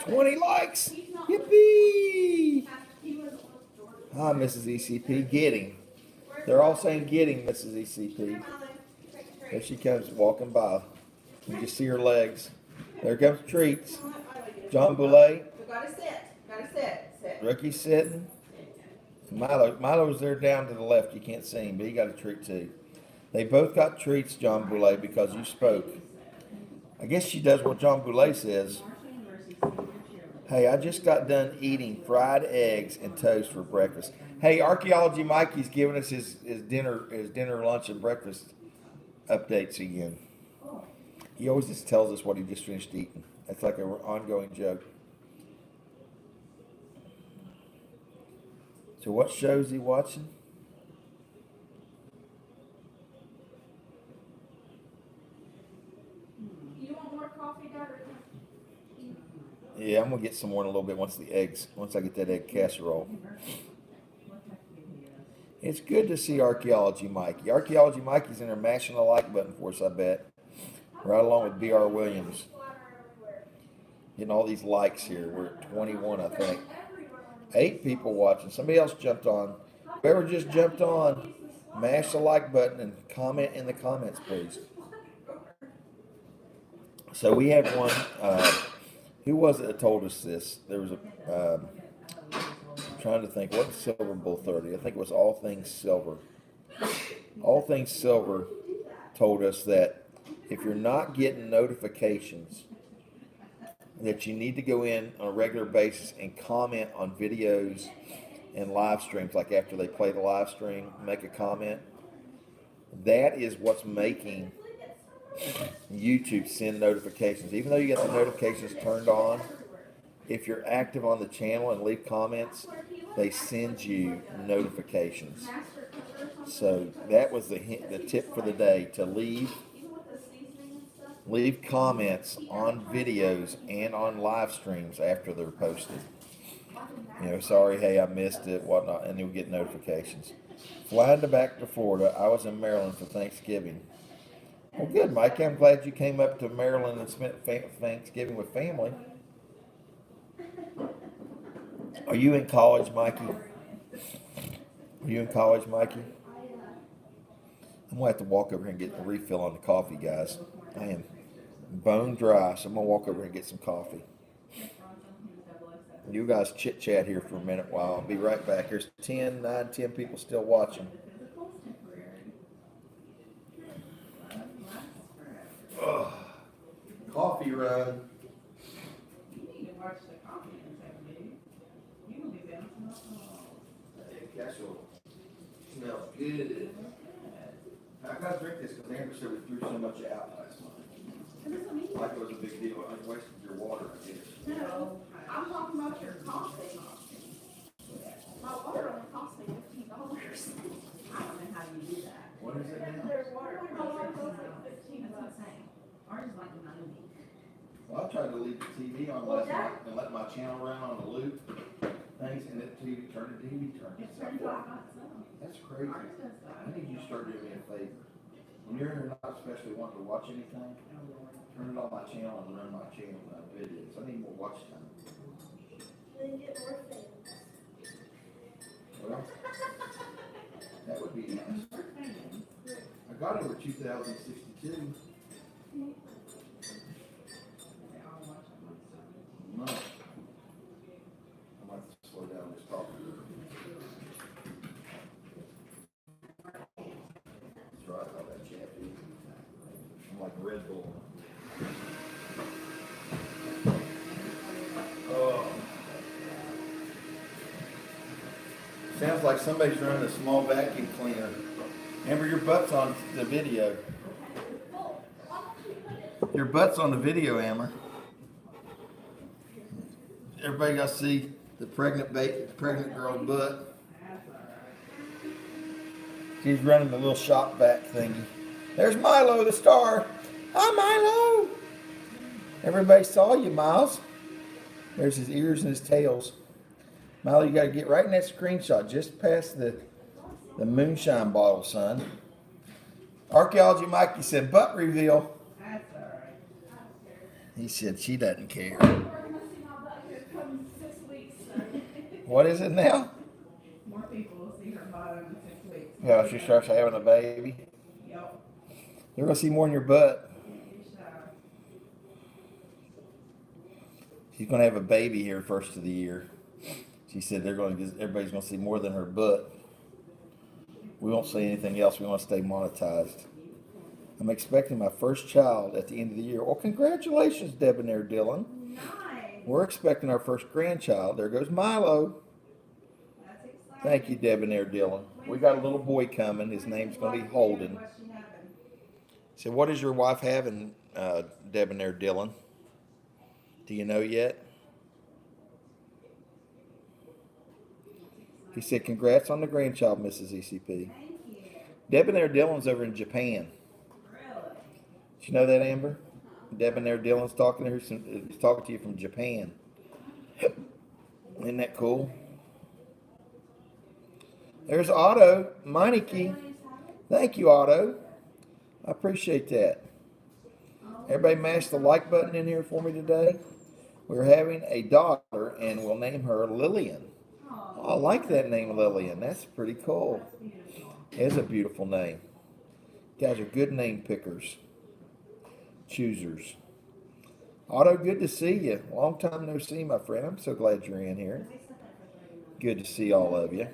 20 likes. Yippee! Hi, Mrs. ECP. Getting. They're all saying getting Mrs. ECP. There she comes walking by. You just see her legs. There comes treats. John Boulet. Gotta sit. Rookie sitting. Milo's there down to the left. You can't see him, but he got a treat too. They both got treats, John Boulet, because you spoke. I guess she does what John Boulet says. Hey, I just got done eating fried eggs and toast for breakfast. Hey, Archaeology Mikey's giving us his dinner, lunch, and breakfast updates again. He always just tells us what he just finished eating. That's like an ongoing joke. So what show is he watching? You want more coffee, Dad? Yeah, I'm gonna get some more in a little bit once I get that egg casserole. It's good to see Archaeology Mikey. Archaeology Mikey's in there mashing the like button for us, I bet. Right along with BR Williams. Getting all these likes here. We're at 21, I think. 8 people watching. Somebody else jumped on. Whoever just jumped on, mash the like button and comment in the comments, please. So we have one. Who was it that told us this? There was a. I'm trying to think. What's Silver Bull 30? I think it was All Things Silver. All Things Silver told us that if you're not getting notifications, that you need to go in on a regular basis and comment on videos and live streams, like after they play the live stream, make a comment. That is what's making YouTube send notifications. Even though you got the notifications turned on, if you're active on the channel and leave comments, they send you notifications. So that was the tip for the day, to leave comments on videos and on live streams after they're posted. You know, sorry, hey, I missed it, whatnot, and you'll get notifications. Flying back to Florida. I was in Maryland for Thanksgiving. Well, good, Mike. I'm glad you came up to Maryland and spent Thanksgiving with family. Are you in college, Mikey? Are you in college, Mikey? I'm going to have to walk over here and get a refill on the coffee, guys. I am bone dry, so I'm going to walk over here and get some coffee. You guys chit-chat here for a minute while I'll be right back. There's 10 people still watching. Ugh. Coffee run. You need to watch the coffee in a second, dude. You gonna be bouncing off. That casserole smells good. I gotta drink this because Amber said we threw so much out last night. Like it was a big deal. I wasted your water, I guess. No, I'm talking about your coffee. My water only cost me $15. I don't know how you do that. What is it now? There's water. My water costs like $15. That's what I'm saying. Ours is like 90. Well, I tried to leave the TV on last night and let my channel run on the loop things, and the TV turned. It turns off by itself. That's crazy. Ours does that. I need you to start doing me a favor. When you're not especially wanting to watch anything, turn it on my channel and run my channel videos. I need more watch time. Then get more things. Well, that would got over 2,062. They all watch it once. No. I might slow down this talking. That's right, all that chappy. I'm like Red Bull. Oh. Sounds like somebody's running a small vacuum cleaner. Amber, your butt's on the video. Your butt's on the video, Amber. Everybody got to see the pregnant girl's butt. She's running the little shop vac thingy. There's Milo, the star. Hi, Milo. Everybody saw you, Miles. There's his ears and his tails. Milo, you got to get right in that screenshot, just past the moonshine bottle, son. Archaeology Mikey said, butt reveal. That's all right. He said she doesn't care. We're gonna see my butt here come 6 weeks, so. What is it now? More people will see her bottom in 6 weeks. Yeah, she starts having a baby. Yep. They're going to see more in your butt. She's going to have a baby here first of the year. She said everybody's going to see more than her butt. We won't say anything else. We want to stay monetized. I'm expecting my first child at the end of the year. Well, congratulations, Debonair Dillon. Nice. We're expecting our first grandchild. There goes Milo. That's exciting. Thank you, Debonair Dillon. We got a little boy coming. His name's going to be Holden. What's she having? So what is your wife having, Debonair Dillon? Do you know yet? He said, congrats on the grandchild, Mrs. ECP. Thank you. Debonair Dillon's over in Japan. Really? Did you know that, Amber? Debonair Dillon's talking to her. He's talking to you from Japan. Isn't that cool? There's Otto, Meineke. Thank you, Otto. I appreciate that. Everybody mash the like button in here for me today. We're having a daughter, and we'll name her Lillian. Oh, I like that name, Lillian. That's pretty cool. It is a beautiful name. You guys are good name pickers. Choosers. Otto, good to see you. Long time no see, my friend. I'm so glad you're in here. Good to see all of you.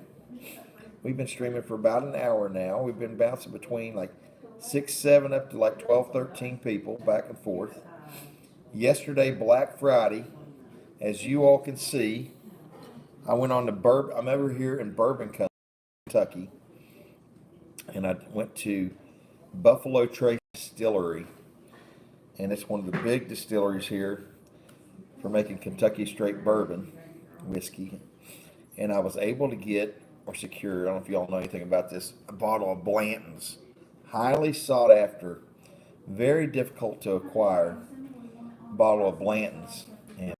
We've been streaming for about an hour now. We've been bouncing between like 6, 7, up to like 12, 13 people, back and forth. Yesterday, Black Friday, as you all can see, I went on to Bourbon. I'm over here in Bourbon, Kentucky, and I went to Buffalo Trace Distillery, and it's one of the big distilleries here for making Kentucky straight bourbon whiskey. And I was able to get or secure, I don't know if you all know anything about this, a bottle of Blanton's. Highly sought after, very difficult to acquire bottle of Blanton's. And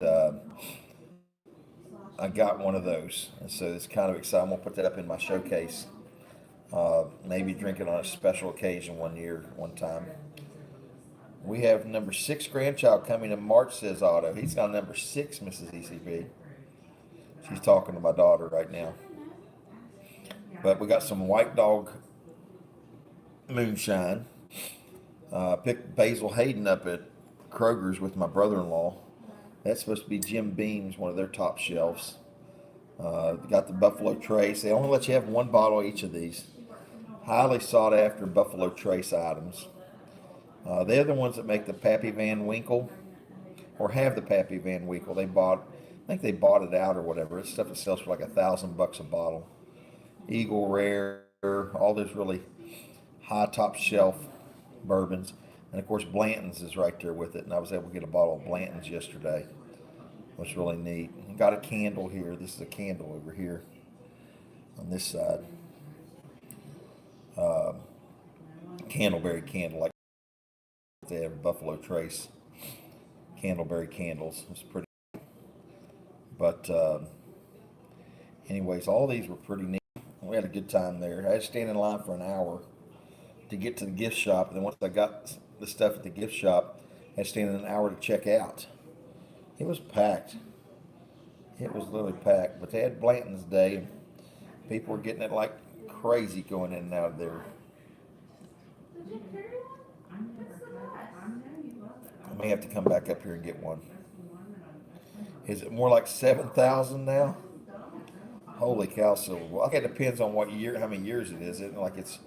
I got one of those. And so it's kind of exciting. I'm going to put that up in my showcase. Maybe drink it on a special occasion one time. We have number 6 grandchild coming in March, says Otto. He's got number 6, Mrs. ECB. She's talking to my daughter right now. But we got some White Dog moonshine. Picked Basil Hayden up at Kroger's with my brother-in-law. That's supposed to be Jim Beam's, one of their top shelves. Got the Buffalo Trace. They only let you have one bottle of each of these. Highly sought after Buffalo Trace items. They're the ones that make the Pappy Van Winkle, or have the Pappy Van Winkle. I think they bought it out or whatever. It's stuff that sells for like $1,000 a bottle. Eagle Rare, all those really high top shelf bourbons. And of course Blanton's is right there with it, and I was able to get a bottle of Blanton's yesterday. It was really neat. Got a candle here. This is a candle over here on this side. Candleberry candle, like they have Buffalo Trace Candleberry candles. It was pretty. But anyways, all these were pretty neat. We had a good time there. I had to stand in line for an hour to get to the gift shop, and then once I got the stuff at the gift shop, I had to stand in an hour to check out. It was packed. It was literally packed. But they had Blanton's Day, and people were getting it like crazy going in and out of there. you carry one? I know you love it. I may have to come back up here and get one. That's the one that Is it more like 7,000 now? Holy cow, silver. Okay, it depends on what year, how many years it is. Isn't it like it's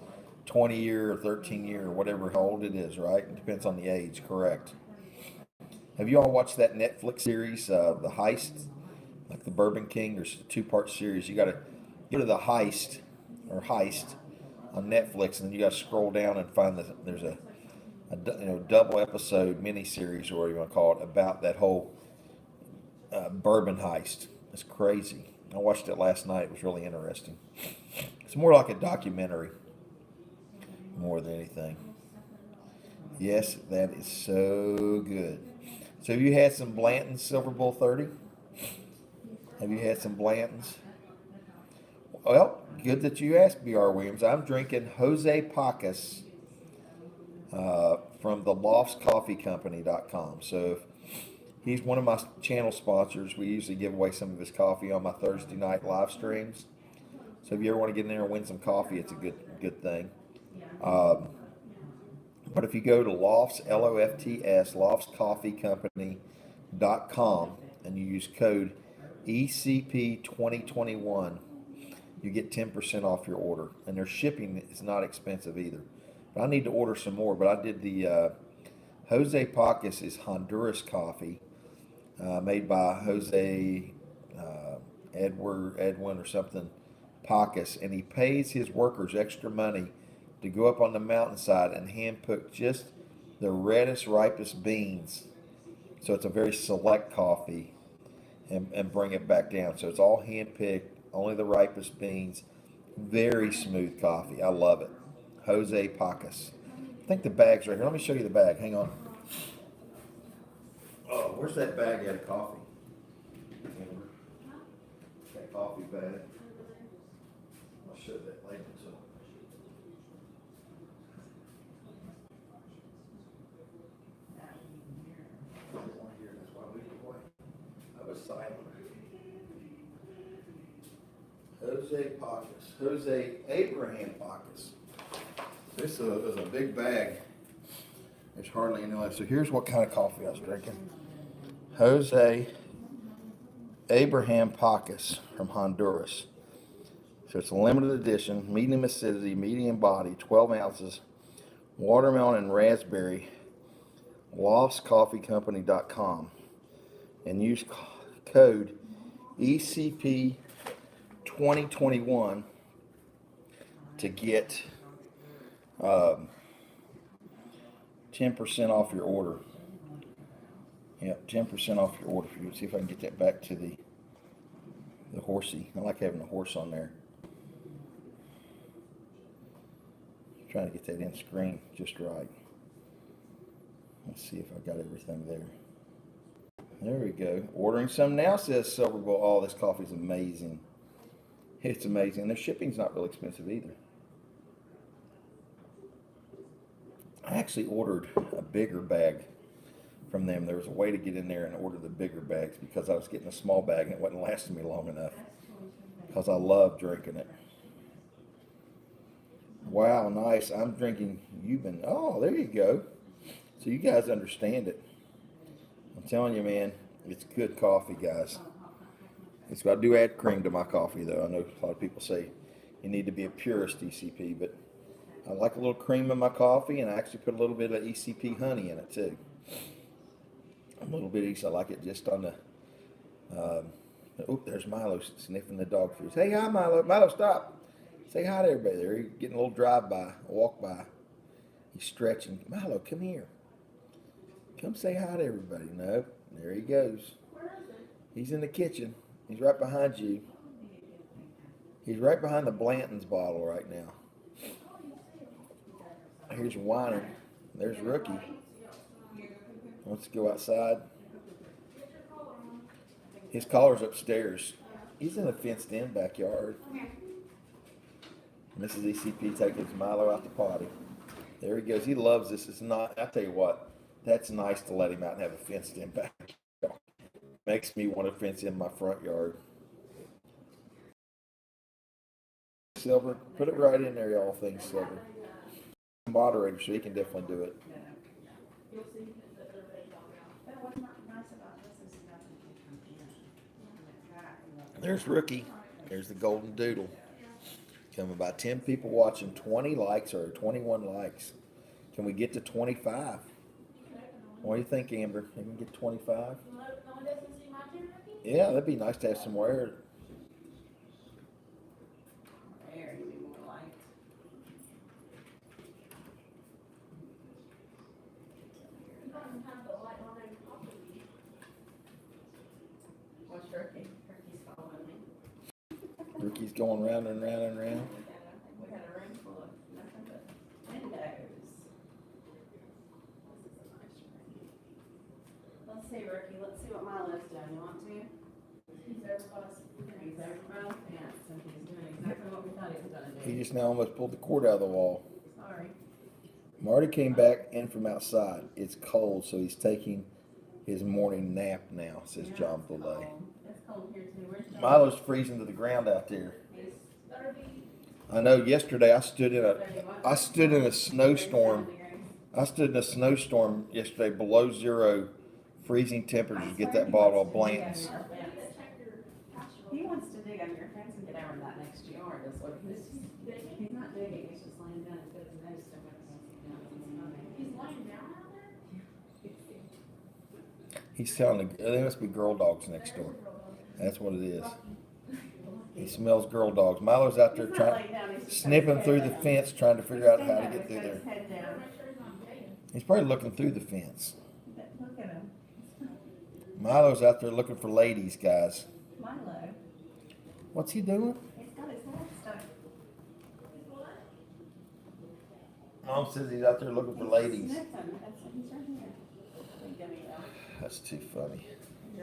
20 year or 13 year or whatever how old it is, right? It depends on the age, correct. Have you all watched that Netflix series, The Heist? Like the Bourbon King? There's a two-part series. You got to go to The Heist or Heist on Netflix, and then you got to scroll down and find that there's a double episode mini series or whatever you want to call it about that whole bourbon heist. It's crazy. I watched it last night. It was really interesting. It's more like a documentary more than anything. Yes, that is so good. So have you had some Blanton Silver Bull 30? Have you had some Blantons? Well, good that you asked, B.R. Williams. I'm drinking Jose Pacas from the loftscoffeecompany.com. So he's one of my channel sponsors. We usually give away some of his coffee on my Thursday night live streams. So if you ever want to get in there and win some coffee, it's a good thing. But if you go to Lofts, Lofts, loftscoffeecompany.com, and you use code ECP 2021, you get 10% off your order. And their shipping is not expensive either. But I need to order some more. But I did the Jose Pacas is Honduras coffee made by Jose Edwin or something Pacas. And he pays his workers extra money to go up on the mountainside and hand-pick just the reddest, ripest beans. So it's a very select coffee and bring it back down. So it's all hand-picked, only the ripest beans. Very smooth coffee. I love it. Jose Pacas. I think the bag's right here. Let me show you the bag. Hang on. Oh, where's that bag at of coffee? That coffee bag. I'll show that later. So. I was silent. Jose Pacas. Jose Abraham Pacas. This is a big bag. There's hardly any left. So here's what kind of coffee I was drinking. Jose Abraham Pacas from Honduras. So it's a limited edition, medium acidity, medium body, 12 ounces, watermelon and raspberry, loftscoffeecompany.com, and use code ECP 2021 to get 10% off your order. Yep, 10% off your order for you. See if I can get that back to the horsey. I like having a horse on there. Trying to get that in screen just right. Let's see if I've got everything there. There we go. Ordering some now, says Silver Bull. Oh, this coffee's amazing. It's amazing. And their shipping's not really expensive either. I actually ordered a bigger bag from them. There was a way to get in there and order the bigger bags because I was getting a small bag and it wasn't lasting me long enough because I love drinking it. Wow, nice. I'm drinking Euban. Oh, there you go. So you guys understand it. I'm telling you, man, it's good coffee, guys. I do add cream to my coffee, though. I know a lot of people say you need to be a purist ECP, but I like a little cream in my coffee, and I actually put a little bit of ECP honey in it, too. A little bit each. I like it just on the... oh, there's Milo sniffing the dog food. Hey, hi, Milo. Milo, stop. Say hi to everybody there. He's getting a little drive-by, a walk-by. He's stretching. Milo, come here. Come say hi to everybody. No, there he goes. He's in the kitchen. He's right behind you. He's right behind the Blanton's bottle right now. Here's whining. There's Rookie. Wants to go outside. His collar's upstairs. He's in a fenced-in backyard. Mrs. ECP taking Milo out the potty. There he goes. He loves this. It's not. I tell you what. That's nice to let him out and have a fenced-in backyard. Makes me want to fence in my front yard. Silver, put it right in there, y'all things, Silver. moderator, so he can definitely do it. Yeah. You'll see that they're ready to go out. But what's not nice about this is nothing can come in. And it's got, There's Rookie. There's the golden doodle. Come about 10 people watching, 20 likes or 21 likes. Can we get to 25? What do you think, Amber? Can we get 25? No one doesn't see my turn, Ricky? Yeah, that'd be nice to have some wear. There, you need more light. You don't even have the light on every property. Watch Turkey. Turkey's following me. Rookie's going round and round and round. We got a room full of nothing but windows. This is a nice room. Let's see, Ricky, let's see what Milo's done. You want to? He's over by us. He's over by the fence and he's doing exactly what we thought he was gonna He do. just now almost pulled the cord out of the wall. Sorry. Marty came back in from outside. It's cold, so he's taking his morning nap now, says Yeah, John it's Boulay. cold. It's cold here too. Where's John? Milo's freezing to the ground out there. He's 30. I know yesterday I stood in a 31. I stood in a snowstorm. 37 degrees. I stood in a snowstorm yesterday below zero, freezing temperatures to get that bottle of Blanton's. I think you check your casserole. He wants to dig under your fence and get over that next yard. That's what he's not digging. He's just laying down and put his nose to it. He's laying down out there? He's telling there must be girl dogs next door. That's what it is. He smells girl dogs. Milo's out there He's not trying, laying down, he's just got snipping his through head the down. fence, trying to figure out how to get through He's got there. his head Better down. make sure he's not digging. He's probably looking through the fence. Look at him. Milo's out there looking for ladies, guys. Milo. What's he doing? He's got his head stuck. Mom says he's out there looking for ladies. Sniffing. That's what he's right here. Big dummy dog. That's too funny. The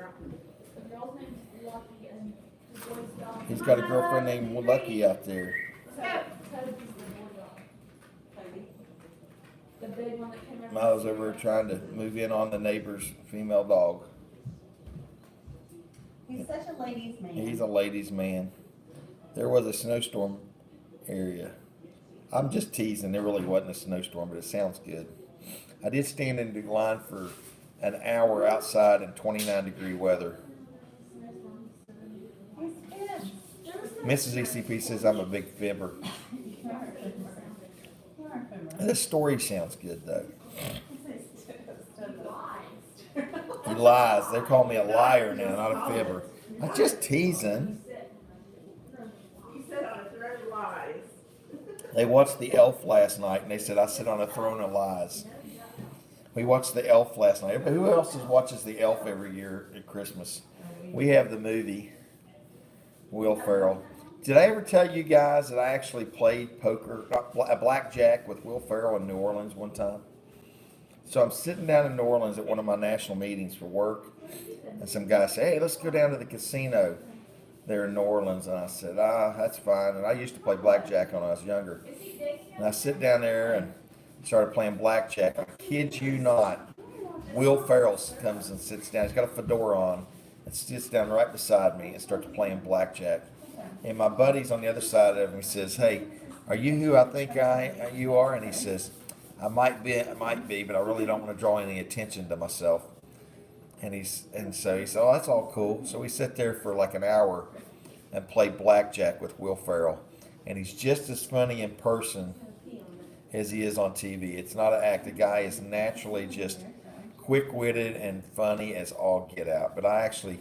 girl's name's Lucky and the boy's dog. He's got a girlfriend named Lucky out there. Toby's the boy dog. Toby. The big one that came over. Milo's over there trying to move in on the neighbor's female dog. He's such a ladies' man. He's a ladies' man. There was a snowstorm area. I'm just teasing. There really wasn't a snowstorm, but it sounds good. I did stand in the line for an hour outside in 29-degree weather. He's fish. Mrs. ECP says I'm a big fibber. You are a fibber. You are a fibber. This story sounds good, though. Lies. He lies. They call me a liar now, not a fibber. I'm just teasing. You said on a thread of lies. They watched The Elf last night, and they said I sit on a throne of lies. We watched The Elf last night. Who else watches The Elf every year at Christmas? We have the movie, Will Ferrell. Did I ever tell you guys that I actually played poker, blackjack with Will Ferrell in New Orleans one time? So I'm sitting down in New Orleans at one of my national meetings for work, and some guy said, "Hey, let's go down to the casino there in New Orleans." And I said, that's fine. And I used to play blackjack when I was younger. And I sit down there and started playing blackjack. I kid you not, Will Ferrell comes and sits down. He's got a fedora on and sits down right beside me and starts playing blackjack. And my buddy's on the other side of him. He says, "Hey, are you who I think you are?" And he says, I might be, but I really don't want to draw any attention to myself." And so he said, "Oh, that's all cool." So we sit there for like an hour and play blackjack with Will Ferrell. And he's just as funny in person as he is on TV. It's not an act. The guy is naturally just quick-witted and funny as all get out. But I actually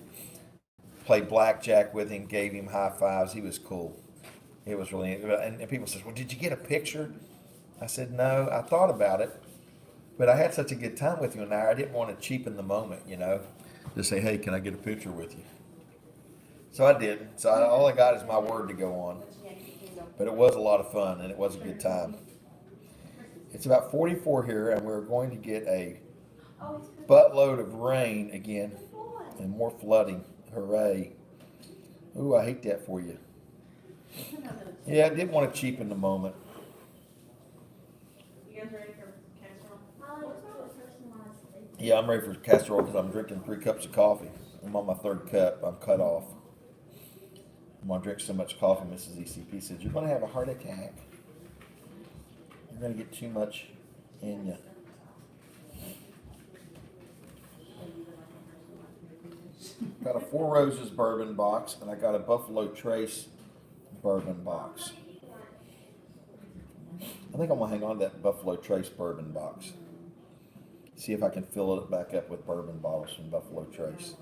played blackjack with him, gave him high fives. He was cool. It was really, and people said, "Well, did you get a picture?" I said, "No, I thought about it, but I had such a good time with you and I didn't want to cheapen the moment, Just say, 'Hey, can I get a picture with you?'" So I did. So all I got is my word to go on. But it was a lot of fun and it was a good time. It's about 44 here and we're going to get a buttload of rain again and more flooding. Hooray. Ooh, I hate that for you. Yeah, I didn't want to cheapen the moment. You guys ready for casserole? Yeah, I'm ready for casserole because I'm drinking 3 cups of coffee. I'm on my 3rd cup. I'm cut off. I'm going to drink so much coffee, Mrs. ECP said, "You're going to have a heart attack." You're gonna get too much in you. Got a Four Roses bourbon box, and I got a Buffalo Trace bourbon box. I think I'm gonna hang on to that Buffalo Trace bourbon box. See if I can fill it back up with bourbon bottles from Buffalo Trace.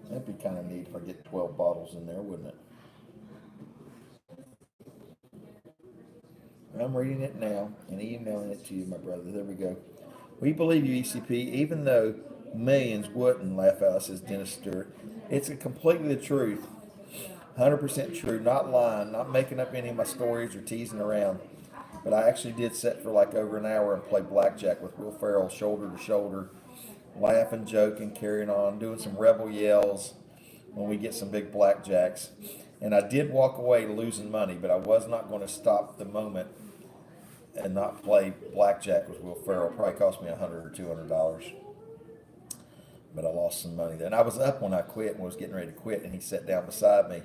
That'd be kind of neat if I get 12 bottles in there, wouldn't it? I'm reading it now and emailing it to you, my brother. There we go. We believe you, ECP, even though millions wouldn't, laugh out, says Dennis Stewart. It's completely the truth. 100% true, not lying, not making up any of my stories or teasing around. But I actually did sit for like over an hour and play blackjack with Will Ferrell, shoulder to shoulder, laughing, joking, carrying on, doing some rebel yells when we get some big blackjacks. And I did walk away losing money, but I was not going to stop the moment and not play blackjack with Will Ferrell. Probably cost me $100 or $200. But I lost some money there. And I was up when I quit and was getting ready to quit, and he sat down beside me.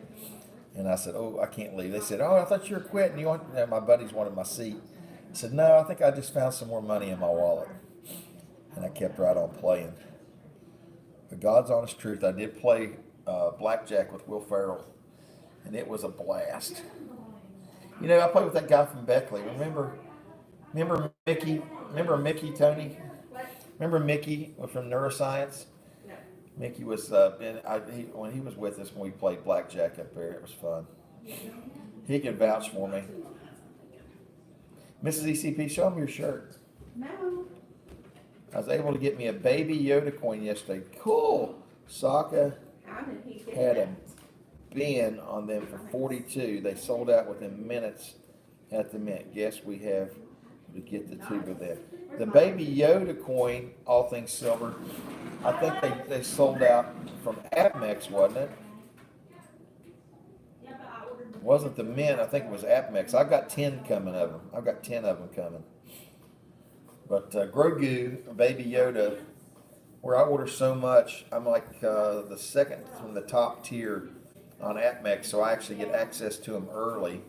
And I said, "Oh, I can't leave." They said, "Oh, I thought you were quitting. You want?" And my buddies wanted my seat. I said, "No, I think I just found some more money in my wallet." And I kept right on playing. But God's honest truth, I did play blackjack with Will Ferrell, and it was a blast. You know, I played with that guy from Beckley. Remember Mickey? Remember Mickey, Tony? Remember Mickey from Neuroscience? Mickey was when he was with us when we played blackjack up there. It was fun. He could vouch for me. Mrs. ECP, show him your shirt. No. I was able to get me a baby Yoda coin yesterday. Cool. Saka How did he get had a that? bin on them for 42. They sold out within minutes at the mint. Guess we have to get the tube of them. The baby Yoda coin, all things silver, I think they sold out from Apmex, wasn't it? Yeah, but I ordered. It wasn't the mint, I think it was Apmex. I've got 10 coming of them. I've got 10 of them coming. But Grogu, Baby Yoda, where I order so much, I'm like the second from the top tier on Apmex, so I actually get access to them early.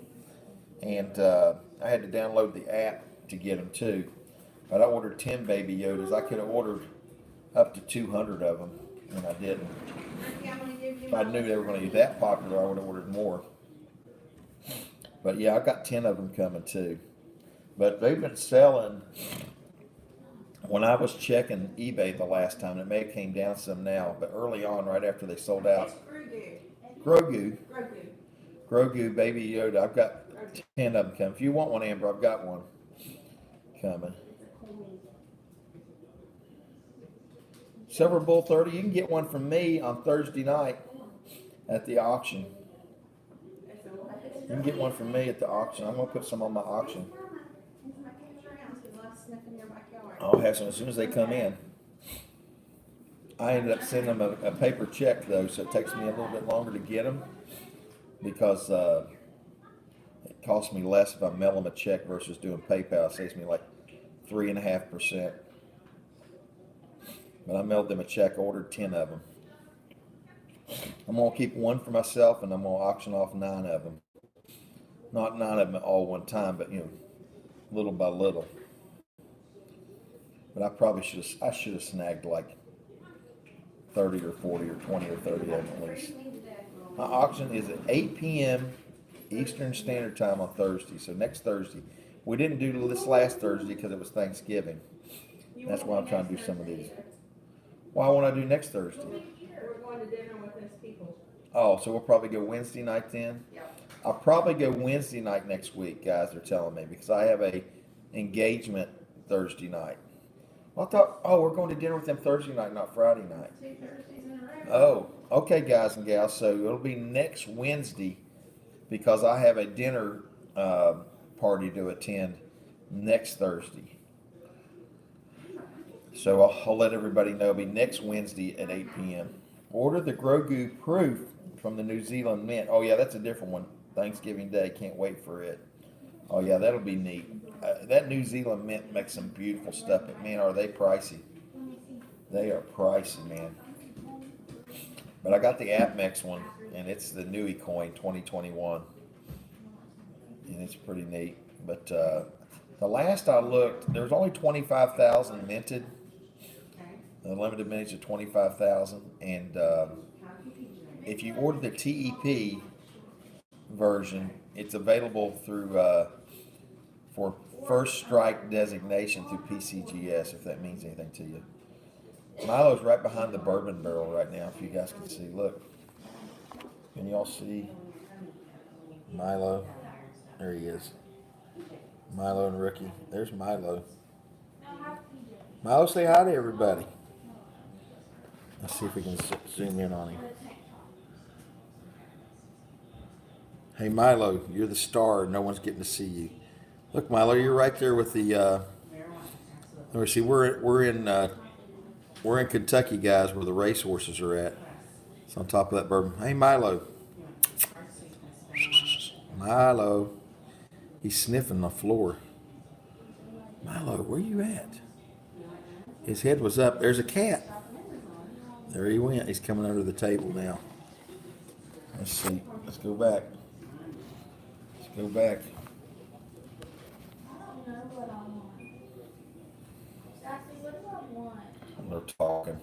And I had to download the app to get them too. But I ordered 10 Baby Yodas. I could have ordered up to 200 of them, and I didn't. If I knew they were going to be that popular, I would have ordered more. But yeah, I've got 10 of them coming too. But they've been selling. When I was checking eBay the last time, it may have came down some now, but early on, right after they sold out, Grogu, Baby Yoda, I've got 10 of them coming. If you want one, Amber, I've got one coming. Silver Bull 30, you can get one from me on Thursday night at the auction. You can get one from me at the auction. I'm going to put some on my auction. I'll have some as soon as they come in. I ended up sending them a paper check though, so it takes me a little bit longer to get them because it costs me less if I mail them a check versus doing PayPal. It saves me like 3.5%. But I mailed them a check, ordered 10 of them. I'm going to keep one for myself, and I'm going to auction off 9 of them. Not 9 of them at all one time, but, you know, little by little. But I probably should have snagged like 30 or 40 or 20 or 30 of them at least. My auction is at 8 p.m. Eastern Standard Time on Thursday, so next Thursday. We didn't do this last Thursday because it was Thanksgiving. That's why I'm trying to do some of these. Why won't I do next Thursday? We're going to dinner with those people. Oh, so we'll probably go Wednesday night then? Yep. I'll probably go Wednesday night next week, guys, they're telling me, because I have a engagement Thursday night. I thought, we're going to dinner with them Thursday night, not Friday night. 2 Thursdays in a row. Oh, okay, guys and gals, so it'll be next Wednesday because I have a dinner party to attend next Thursday. So I'll let everybody know it'll be next Wednesday at 8 p.m. Order the Grogu Proof from the New Zealand Mint. Oh, yeah, that's a different one. Thanksgiving Day, can't wait for it. Oh, yeah, that'll be neat. That New Zealand Mint makes some beautiful stuff, but, man, are they pricey. They are pricey, man. But I got the Apmex one, and it's the Nui coin 2021. And it's pretty neat. But the last I looked, there was only 25,000 minted. The limited minutes of 25,000, and if you order the TEP version, it's available through for first strike designation through PCGS, if that means anything to you. Milo's right behind the bourbon barrel right now, if you guys can see. Look, can y'all see Milo? There he is. Milo and Rookie. There's Milo. Milo, say hi to everybody. Let's see if we can zoom in on him. Hey Milo, you're the star. No one's getting to see you. Look, Milo, you're right there with the. See, we're in Kentucky, guys, where the race horses are at. It's on top of that bourbon. Hey Milo. Milo, he's sniffing the floor. Milo, where you at? His head was up. There's a cat. There he went. He's coming under the table now. Let's see. Let's go back. Let's go back. I don't know what I want. Sassy, what do I want? They're talking.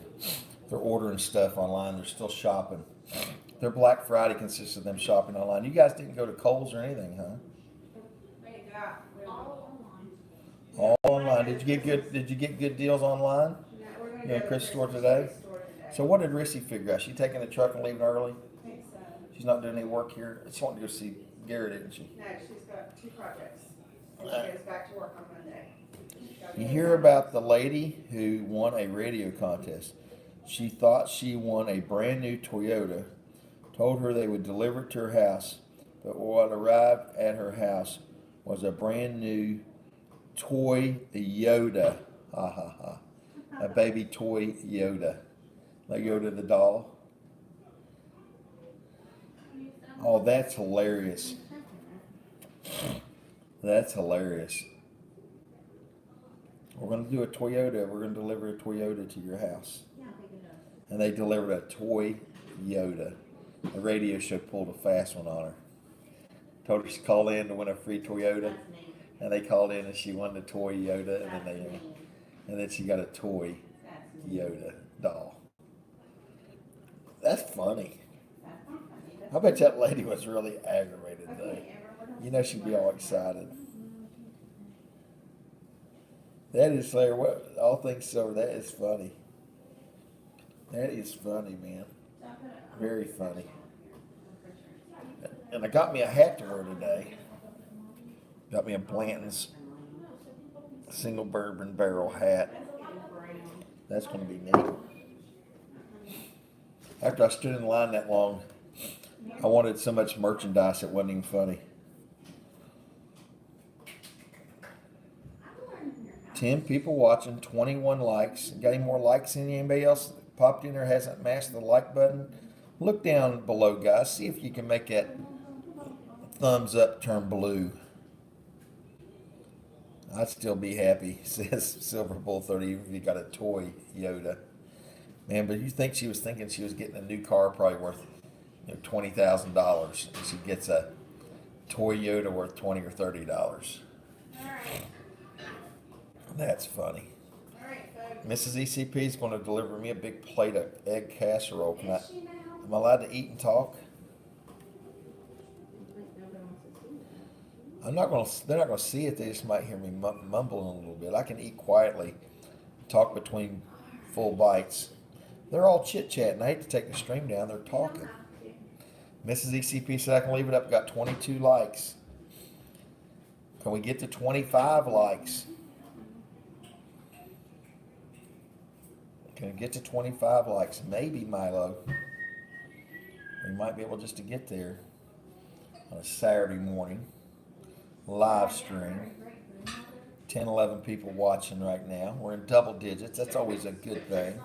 They're ordering stuff online. They're still shopping. Their Black Friday consists of them shopping online. You guys didn't go to Kohl's or anything, huh? All online. All online. Did you get good deals online? Yeah, we're gonna You in go to Chris' the store today? Chris' store today. So what did Rissy figure out? She taking the truck and leaving early? I think so. She's not doing any work here? She wanted to go see Garrett, didn't she? No, she's got 2 projects. And Alright. she goes back to work on Monday. You hear about the lady who won a radio contest. She thought she won a brand new Toyota, told her they would deliver it to her house, but what arrived at her house was a brand new toy Yoda. Ha ha ha. A baby toy Yoda. Like Yoda the doll. Oh, that's hilarious. That's hilarious. We're going to do a Toyota. We're going to deliver a Toyota to your house. And they delivered a toy Yoda. The radio show pulled a fast one on her. Told her she called in to win a free Toyota. And they called in and she won the toy Yoda. And then she got a toy Yoda doll. That's funny. I bet that lady was really aggravated though. You know she'd be all excited. That is fair. What all things silver. That is funny. That is funny, man. Very funny. And I got me a hat to wear today. Got me a Blanton's single bourbon barrel hat. That's going to be neat. After I stood in line that long, I wanted so much merchandise it wasn't even funny. 10 people watching, 21 likes. Got any more likes than anybody else that popped in there hasn't mashed the like button? Look down below, guys. See if you can make that thumbs up turn blue. I'd still be happy, says Silver Bull 30, if you got a toy Yoda. Man, but you think she was thinking she was getting a new car probably worth $20,000. And she gets a toy Yoda worth $20 or $30. That's funny. Mrs. ECP is going to deliver me a big plate of egg casserole. Am I allowed to eat and talk? They're not going to see it. They just might hear me mumbling a little bit. I can eat quietly, talk between full bites. They're all chit-chatting. I hate to take the stream down. They're talking. Mrs. ECP said I can leave it up. Got 22 likes. Can we get to 25 likes? Can we get to 25 likes? Maybe, Milo. We might be able just to get there on a Saturday morning. Live stream. 10, 11 people watching right now. We're in double digits. That's always a good thing.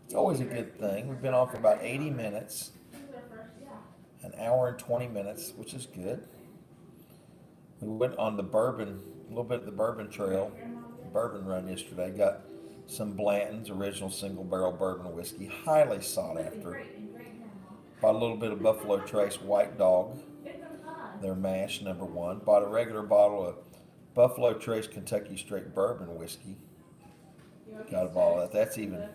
It's always a good thing. We've been on for about 80 minutes. An hour and 20 minutes, which is good. We went on the bourbon, a little bit of the bourbon trail, bourbon run yesterday. Got some Blanton's original single barrel bourbon whiskey, highly sought after. Bought a little bit of Buffalo Trace White Dog. Their mash, number one. Bought a regular bottle of Buffalo Trace Kentucky Straight Bourbon whiskey. Got a bottle of that. That's even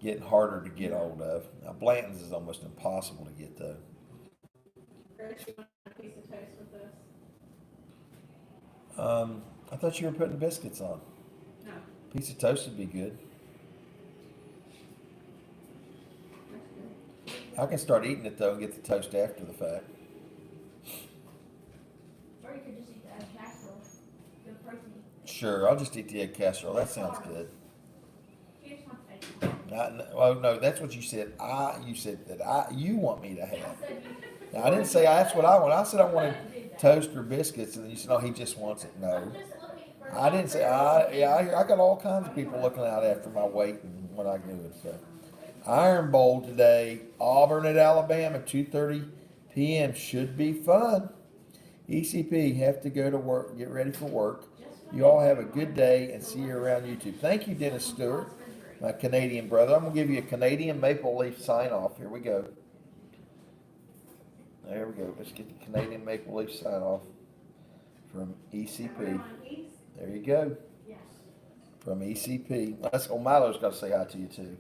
getting harder to get hold of. Now, Blanton's is almost impossible to get, though. Gretchen, you want a piece of toast with this? I thought you were putting biscuits on. No. Piece of toast would be good. That's good. I can start eating it, though, and get the toast after the fact. Or you could just eat the egg casserole, the protein. Sure, I'll just eat the egg casserole. That sounds good. Here's my face. Well, no, that's what you said. You said that you want me to I have. said you. Now, I didn't say that's what I want. I said I wanted toast or biscuits, and then you said, oh, he just wants it. No, I'm just looking for. I didn't say. I got all kinds of people looking out after my weight and what I do. So, Iron Bowl today, Auburn at Alabama, 2:30 p.m. Should be fun. ECP have to go to work, get ready for work. You all have a good day and see you around YouTube. Thank you, Dennis Stewart, my Canadian brother. I'm gonna give you a Canadian maple leaf sign off. Here we go. There we go. Let's get the Canadian maple leaf sign off from ECP. There you go. Yes. From ECP. Let's go. Milo's got to say hi to you too.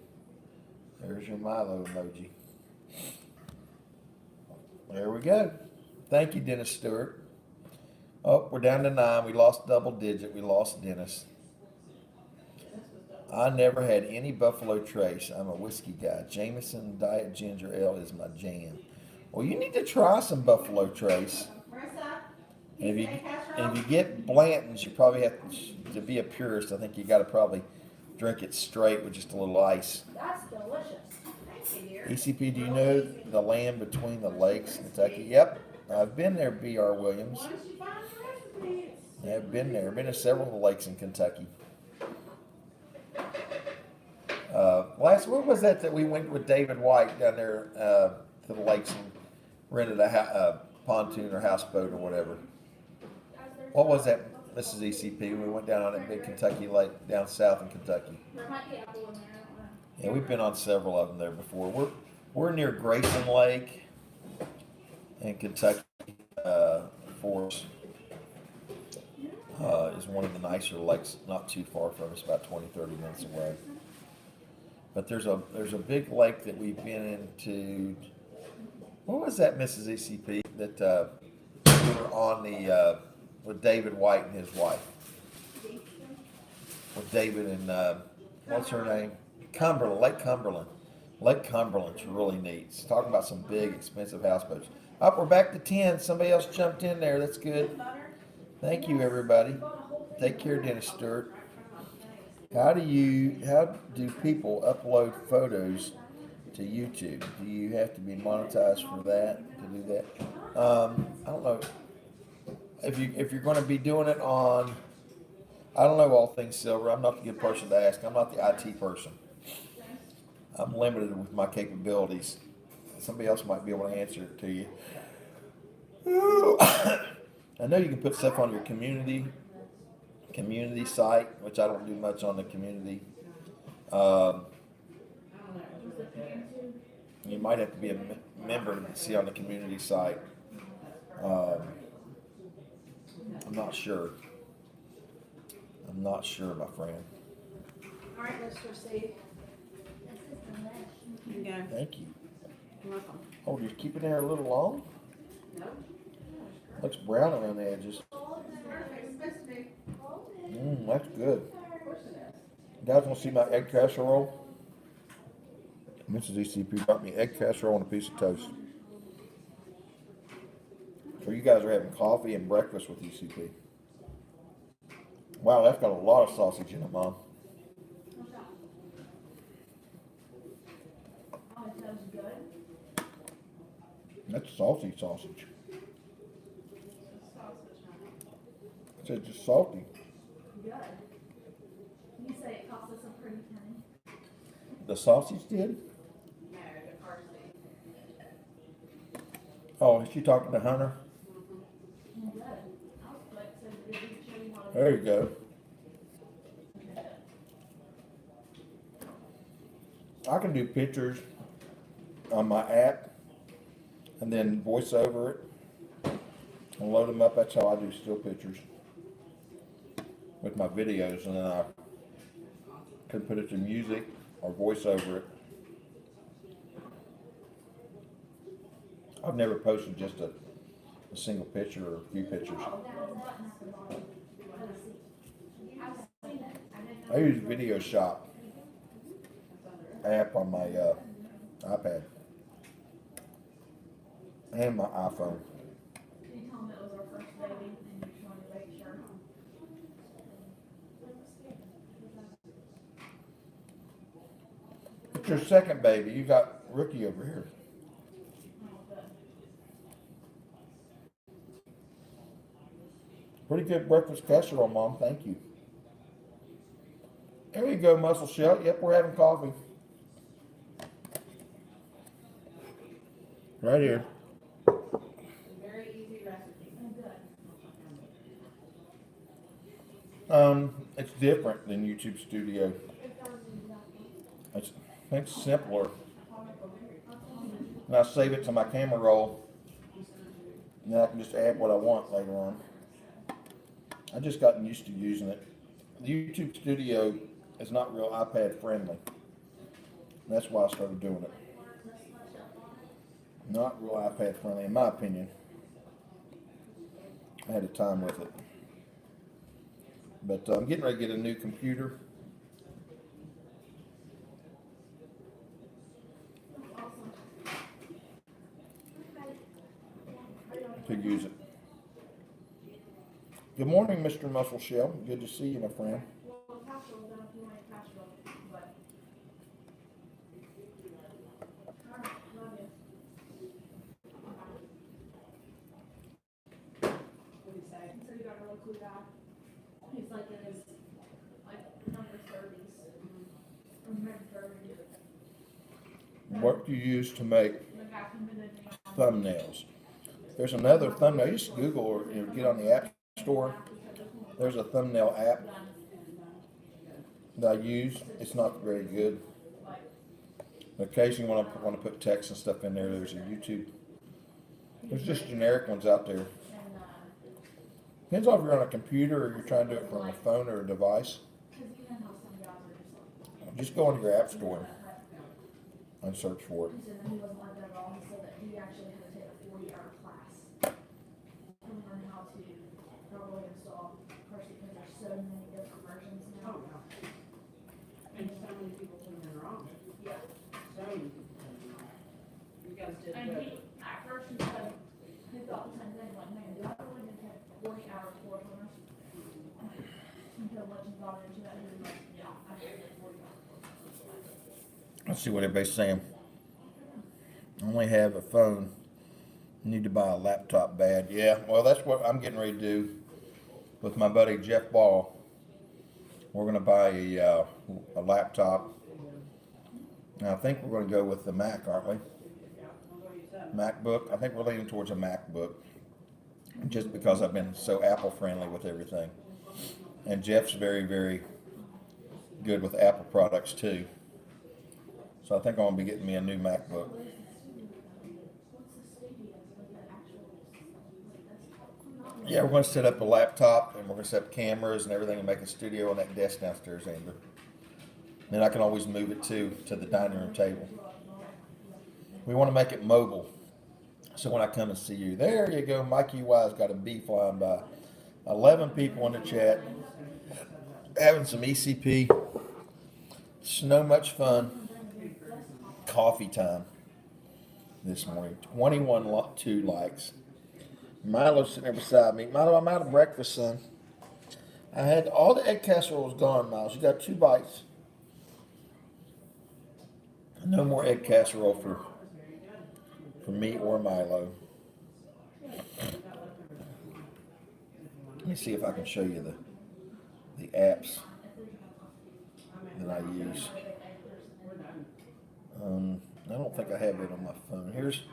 There's your Milo emoji. There we go. Thank you, Dennis Stewart. Oh, we're down to 9. We lost double digit. We lost Dennis. I never had any Buffalo Trace. I'm a whiskey guy. Jameson Diet Ginger Ale is my jam. Well, you need to try some Buffalo Trace. Marissa? And if you get Blanton's, you probably have to be a purist. I think you got to probably drink it straight with just a little ice. That's delicious. Thank you, dear. ECP, do you know the land between the lakes, Kentucky? Yep, I've been there, B.R. Williams. Once you find the recipes. I've been there. Been to several of the lakes in Kentucky. What was that we went with David White down there to the lakes and rented a pontoon or houseboat or whatever? What was that, Mrs. ECP? We went down on that big Kentucky lake down south in Kentucky. There might be apple in there. I don't know. Yeah, we've been on several of them there before. We're near Grayson Lake in Kentucky. Forest is one of the nicer lakes, not too far from us, about 20, 30 minutes away. But there's a big lake that we've been into. What was that, Mrs. ECP? That we were on the with David White and his wife. With David and what's her name? Cumberland, Lake Cumberland. Lake Cumberland's really neat. It's talking about some big, expensive houseboats. Up, we're back to 10. Somebody else jumped in there. That's good. Thank you, everybody. Take care, Dennis Stewart. How do people upload photos to YouTube? Do you have to be monetized for that, to do that? I don't know. If you're going to be doing it on, I don't know all things silver. I'm not the good person to ask. I'm not the IT person. I'm limited with my capabilities. Somebody else might be able to answer it to you. I know you can put stuff on your community site, which I don't do much on the community. You might have to be a member to see on the community site. I'm not sure. My friend. All right, let's proceed. You can go. Thank you. You're welcome. Oh, you're keeping there a little long? No? Looks brown around the edges. That's good. Of course it is. You guys want to see my egg casserole? Mrs. ECP brought me egg casserole and a piece of toast. So you guys are having coffee and breakfast with ECP. Wow, that's got a lot of sausage in it, Mom. Oh, it smells good. That's salty sausage. It's just salty. Good. You say it cost us a pretty penny. The sausage did? No, the parsley. Oh, is she talking to Hunter? Good. I was like, so did you show you how to? There you go. I can do pictures on my app and then voice over it. I'll load them up. That's how I do still pictures with my videos, and then I can put it to music or voice over it. I've never posted just a single picture or a few pictures. I use Video Shop app on my iPad and my iPhone. Can you tell them it was our first baby and you just wanted to make sure? It's your second baby. You got Rookie over here. Pretty good breakfast casserole, Mom. Thank you. There you go, Muscle Shell. Yep, we're having coffee. Right here. Very easy recipe. It's different than YouTube Studio. It's simpler. And I save it to my camera roll. And then I can just add what I want later on. I just gotten used to using it. The YouTube Studio is not real iPad friendly. That's why I started doing it. Not real iPad friendly, in my opinion. I had a time with it. But I'm getting ready to get a new computer. To use it. Good morning, Mr. Muscle Shell. Good to see you, my friend. Well, casserole, then if you want a casserole, but. All right, love you. What do you say? So you got a really cool guy. He's like in his, number 30s. Or mid-30s. What do you use to make The guy committed me on. thumbnails? There's another thumbnail. You just Google or get on the App Store. There's a thumbnail app that I use. It's not very good. Occasionally when I want to put text and stuff in there, there's a YouTube. There's just generic ones out there. Depends on if you're on a computer or you're trying to do it from a phone or a device. Just go into your App Store and search for it. He said that he wasn't like that at all. He said that he actually had to take a 40-hour class to learn how to properly install, of course, because there's so many different versions now. And so many people doing it wrong. Yeah. So many people doing it wrong. You guys did And good. he, at first, he said, he thought the same thing, like, man, do I really need to take 40 hours course on this? Until once he got into that, he was like, yeah, I should take 40 hours course. Let's see what everybody's saying. I only have a phone. Need to buy a laptop bad. Yeah, well, that's what I'm getting ready to do with my buddy Jeff Ball. We're going to buy a laptop. And I think we're going to go with the Mac, aren't we? MacBook. I think we're leaning towards a MacBook. Just because I've been so Apple friendly with everything. And Jeff's very, very good with Apple products too. So I think I'm going to be getting me a new MacBook. Yeah, we're going to set up a laptop and we're going to set up cameras and everything and make a studio on that desk downstairs, Amber. Then I can always move it to the dining room table. We want to make it mobile. So when I come and see you, there you go. Mikey Y's got a bee flying by. 11 people in the chat. Having some ECP. So much fun. Coffee time this morning. 21.2 likes. Milo's sitting there beside me. Milo, I'm out of breakfast, son. I had all the egg casserole is gone, Miles. You got 2 bites. No more egg casserole for me or Milo. Let me see if I can show you the apps that I use. I don't think I have it on my phone. Here's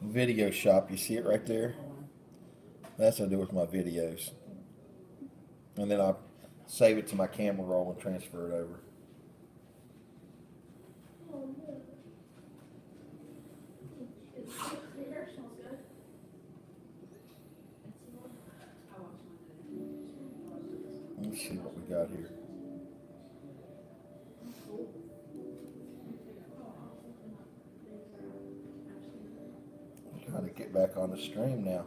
Video Shop. You see it right there? That's what I do with my videos. And then I save it to my camera roll and transfer it over. Your hair smells good. Let's see what we got here. I'm trying to get back on the stream now.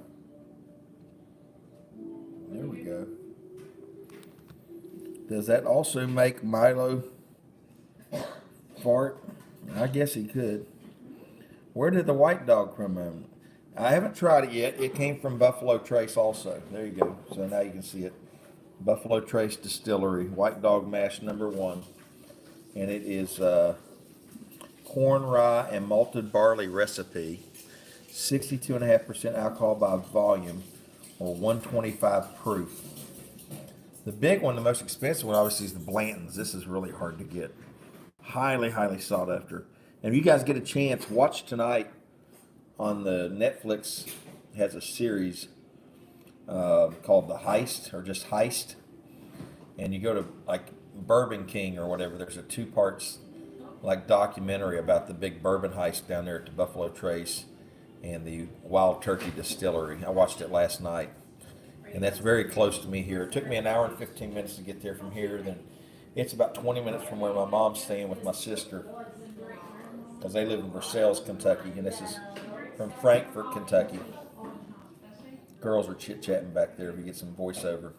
There we go. Does that also make Milo fart? I guess he could. Where did the white dog come from? I haven't tried it yet. It came from Buffalo Trace also. There you go. So now you can see it. Buffalo Trace Distillery, White Dog Mash #1. And it is corn, rye, and malted barley recipe. 62.5% alcohol by volume, or 125 proof. The big one, the most expensive one, obviously, is the Blantons. This is really hard to get. Highly, highly sought after. And if you guys get a chance, watch tonight on the Netflix. It has a series called The Heist, or just Heist. And you go to like Bourbon King or whatever. There's a 2 parts like documentary about the big bourbon heist down there at the Buffalo Trace and the Wild Turkey Distillery. I watched it last night. And that's very close to me here. It took me an hour and 15 minutes to get there from here. Then it's about 20 minutes from where my mom's staying with my sister, because they live in Versailles, Kentucky, and this is from Frankfort, Kentucky. Girls are chit-chatting back there. We get some voiceover.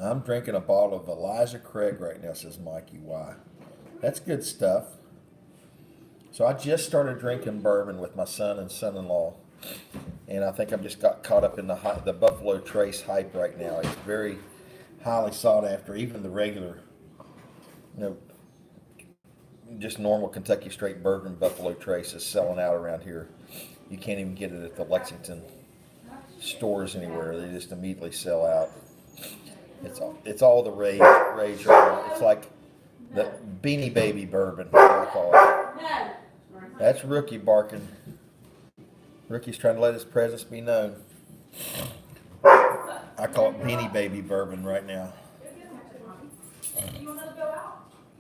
I'm drinking a bottle of Elijah Craig right now, says Mikey Y. That's good stuff. So I just started drinking bourbon with my son and son-in-law, and I think I've just got caught up in the Buffalo Trace hype right now. It's very highly sought after. Even the regular, just normal Kentucky straight bourbon Buffalo Trace is selling out around here. You can't even get it at the Lexington stores anywhere. They just immediately sell out. It's all the rage right now. It's like the Beanie Baby bourbon, I call it. That's Rookie barking. Rookie's trying to let his presence be known. I call it Beanie Baby bourbon right now.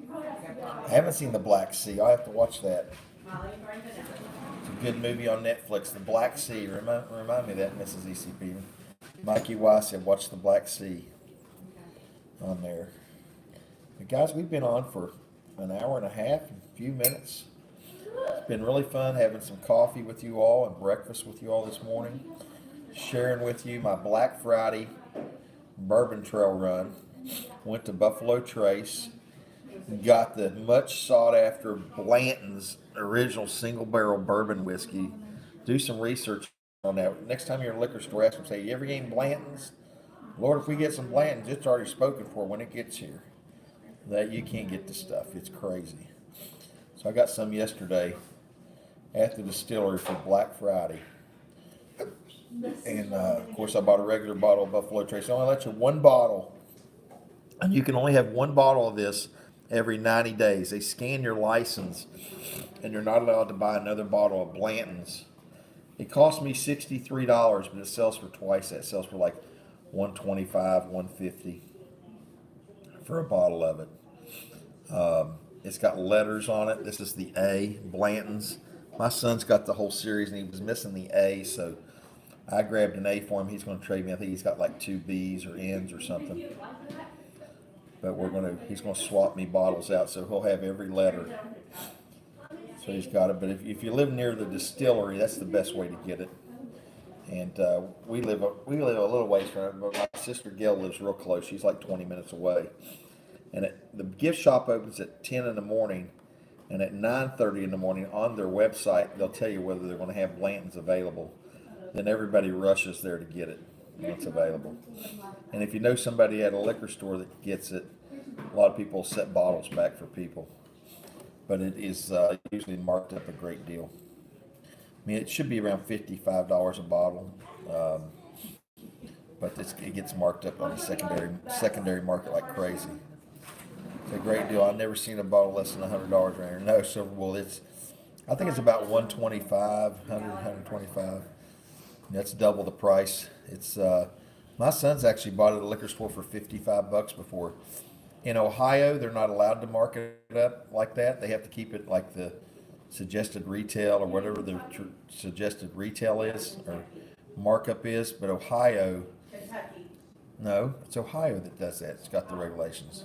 I haven't seen The Black Sea. I'll have to watch that. It's a good movie on Netflix, The Black Sea. Remind me of that, Mrs. ECP. Mikey Y said, watch The Black Sea on there. But guys, we've been on for an hour and a half, a few minutes. It's been really fun having some coffee with you all and breakfast with you all this morning. Sharing with you my Black Friday bourbon trail run. Went to Buffalo Trace. Got the much sought after Blanton's original single barrel bourbon whiskey. Do some research on that. Next time you're in a liquor store, ask them, say, you ever getting Blanton's? Lord, if we get some Blantons, it's already spoken for when it gets here. That you can't get the stuff. It's crazy. So I got some yesterday at the distillery for Black Friday. And of course I bought a regular bottle of Buffalo Trace. They only let you one bottle. And you can only have one bottle of this every 90 days. They scan your license and you're not allowed to buy another bottle of Blanton's. It cost me $63, but it sells for twice that. It sells for like $125, $150 for a bottle of it. It's got letters on it. This is the A, Blanton's. My son's got the whole series and he was missing the A, so I grabbed an A for him. He's going to trade me. I think he's got like 2 B's or N's or something. But he's going to swap me bottles out, so he'll have every letter. So he's got it. But if you live near the distillery, that's the best way to get it. And we live a little ways from it, but my sister Gail lives real close. She's like 20 minutes away. And the gift shop opens at 10 in the morning, and at 9:30 in the morning on their website, they'll tell you whether they're going to have Blanton's available. Then everybody rushes there to get it when it's available. And if you know somebody at a liquor store that gets it, a lot of people set bottles back for people. But it is usually marked up a great deal. I mean, it should be around $55 a bottle, but it gets marked up on the secondary market like crazy. It's a great deal. I've never seen a bottle less than $100 around here. No, Silver Bull, I think it's about $125, $125. That's double the price. It's my son's actually bought it at a liquor store for $55 before. In Ohio, they're not allowed to mark it up like that. They have to keep it like the suggested retail or whatever the suggested retail is or markup is. But Ohio, No, it's Ohio that does that. It's got the regulations.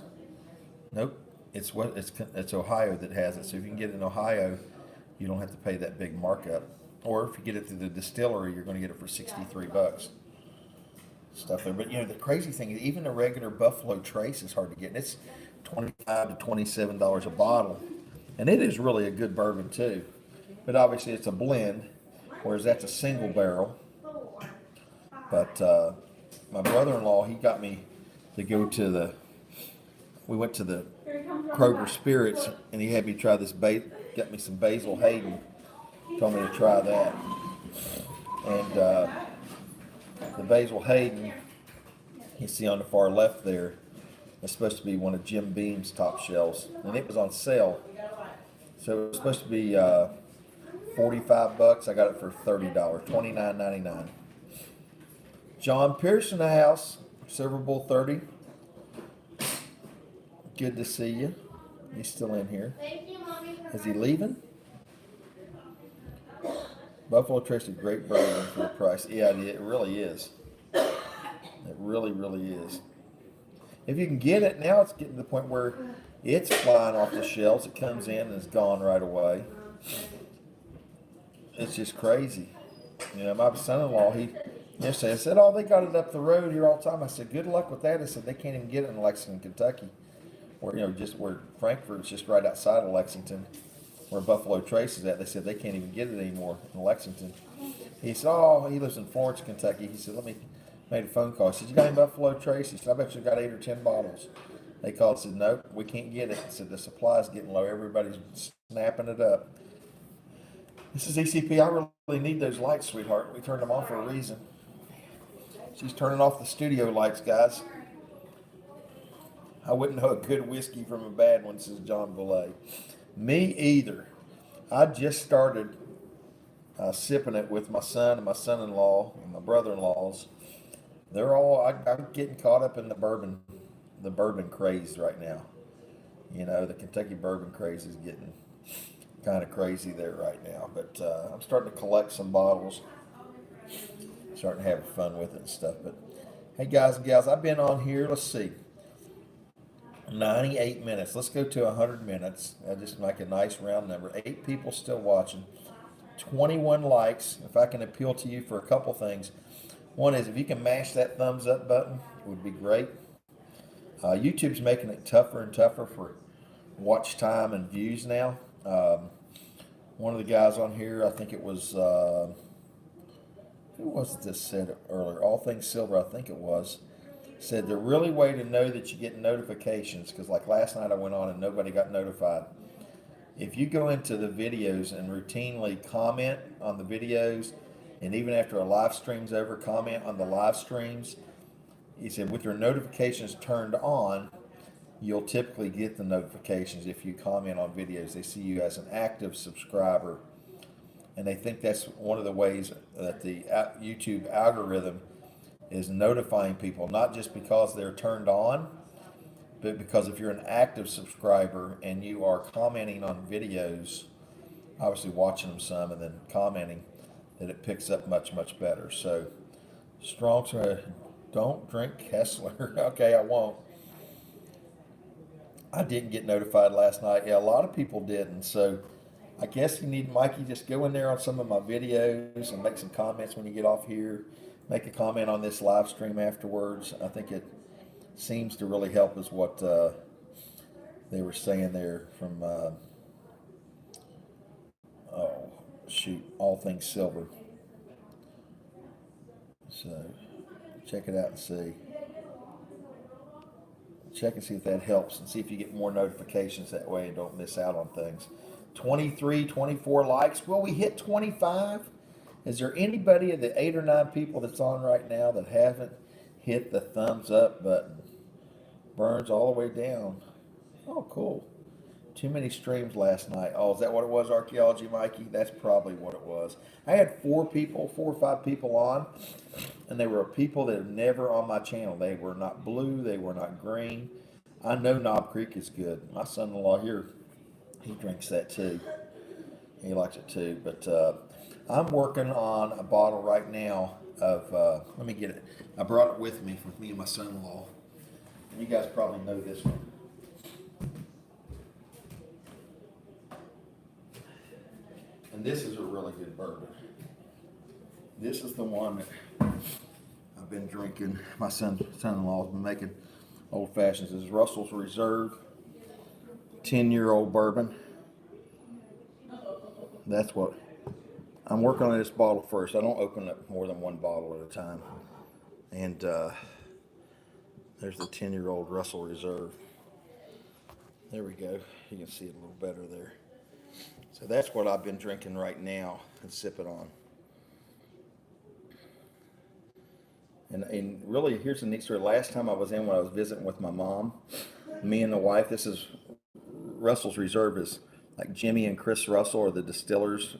Nope, it's Ohio that has it. So if you can get it in Ohio, you don't have to pay that big markup. Or if you get it through the distillery, you're going to get it for $63. Stuff there, but the crazy thing is, even a regular Buffalo Trace is hard to get. And it's $25 to $27 a bottle, and it is really a good bourbon too. But obviously, it's a blend, whereas that's a single barrel. But my brother-in-law, he got me to go to we went to the Kroger Spirits, and he had me try this got me some Basil Hayden, told me to try that. And the Basil Hayden, you see on the far left there, it's supposed to be one of Jim Beam's top shelves, and it was on sale. So it was supposed to be $45. I got it for $30, $29.99. John Pierce in the house, Silver Bull 30. Good to see you. He's still in here. Is he leaving? Buffalo Trace is a great bourbon for the price. Yeah, it really is. It really, really is. If you can get it, now it's getting to the point where it's flying off the shelves. It comes in and it's gone right away. It's just crazy. My son-in-law, he yesterday I said, "Oh, they got it up the road here all the time." I said, "Good luck with that." I said, "They can't even get it in Lexington, Kentucky, where just where Frankfurt's just right outside of Lexington, where Buffalo Trace is at." They said they can't even get it anymore in Lexington. He said, "Oh, he lives in Florence, Kentucky." He said, made a phone call. He said, "You got any Buffalo Trace?" He said, "I bet you got 8 or 10 bottles." They called and said, "Nope, we can't get it." He said, "The supply's getting low. Everybody's snapping it up." This is ECP. I really need those lights, sweetheart. We turned them off for a reason. She's turning off the studio lights, guys. I wouldn't know a good whiskey from a bad one, says John Valet. Me either. I just started sipping it with my son and my son-in-law and my brother-in-laws. I'm getting caught up in the bourbon craze right now. The Kentucky bourbon craze is getting kind of crazy there right now. But I'm starting to collect some bottles, starting to have fun with it and stuff. But hey, guys and gals, I've been on here. Let's see, 98 minutes. Let's go to 100 minutes. I just make a nice round number. 8 people still watching. 21 likes. If I can appeal to you for a couple things. One is, if you can mash that thumbs up button, it would be great. YouTube's making it tougher and tougher for watch time and views now. One of the guys on here, I think it was, who was it that said it earlier? All Things Silver, I think it was, said the really way to know that you get notifications, because like last night I went on and nobody got notified. If you go into the videos and routinely comment on the videos, and even after a live stream's over, comment on the live streams, he said with your notifications turned on, you'll typically get the notifications if you comment on videos. They see you as an active subscriber, and they think that's one of the ways that the YouTube algorithm is notifying people, not just because they're turned on, but because if you're an active subscriber and you are commenting on videos, obviously watching them some and then commenting, that it picks up much, much better. So, strong to don't drink Kessler. Okay, I won't. I didn't get notified last night. Yeah, a lot of people didn't. So, I guess you need, Mikey, just go in there on some of my videos and make some comments when you get off here. Make a comment on this live stream afterwards. I think it seems to really help, is what they were saying there from, All Things Silver. So, check it out and see. Check and see if that helps, and see if you get more notifications that way and don't miss out on things. 23, 24 likes. Will we hit 25? Is there anybody of the 8 or 9 people that's on right now that haven't hit the thumbs up button? Burns all the way down. Oh, cool. Too many streams last night. Oh, is that what it was, Archaeology Mikey? That's probably what it was. I had 4 or 5 people on, and they were people that are never on my channel. They were not blue. They were not green. I know Knob Creek is good. My son-in-law here, he drinks that too. He likes it too. But I'm working on a bottle right now of, let me get it. I brought it with me and my son-in-law. And you guys probably know this one. And this is a really good bourbon. This is the one that I've been drinking. My son-in-law's been making old fashions. This is Russell's Reserve, 10-year-old bourbon. That's what I'm working on. This bottle first. I don't open up more than one bottle at a time. And there's the 10-year-old Russell Reserve. There we go. You can see it a little better there. So that's what I've been drinking right now and sipping on. And really, here's the neat story. Last time I was in, when I was visiting with my mom, me and the wife, this is Russell's Reserve, is like Jimmy and Chris Russell are the distiller's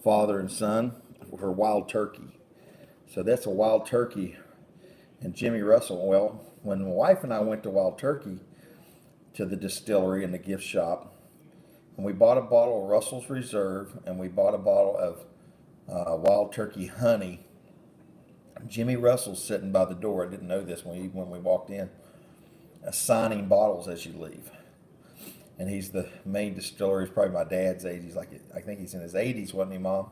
father and son for Wild Turkey. So that's a Wild Turkey. And Jimmy Russell, well, when my wife and I went to Wild Turkey, to the distillery and the gift shop, and we bought a bottle of Russell's Reserve, and we bought a bottle of Wild Turkey honey. Jimmy Russell's sitting by the door. I didn't know this when we walked in, signing bottles as you leave. And he's the main distiller. He's probably my dad's age. I think he's in his 80s, wasn't he, Mom?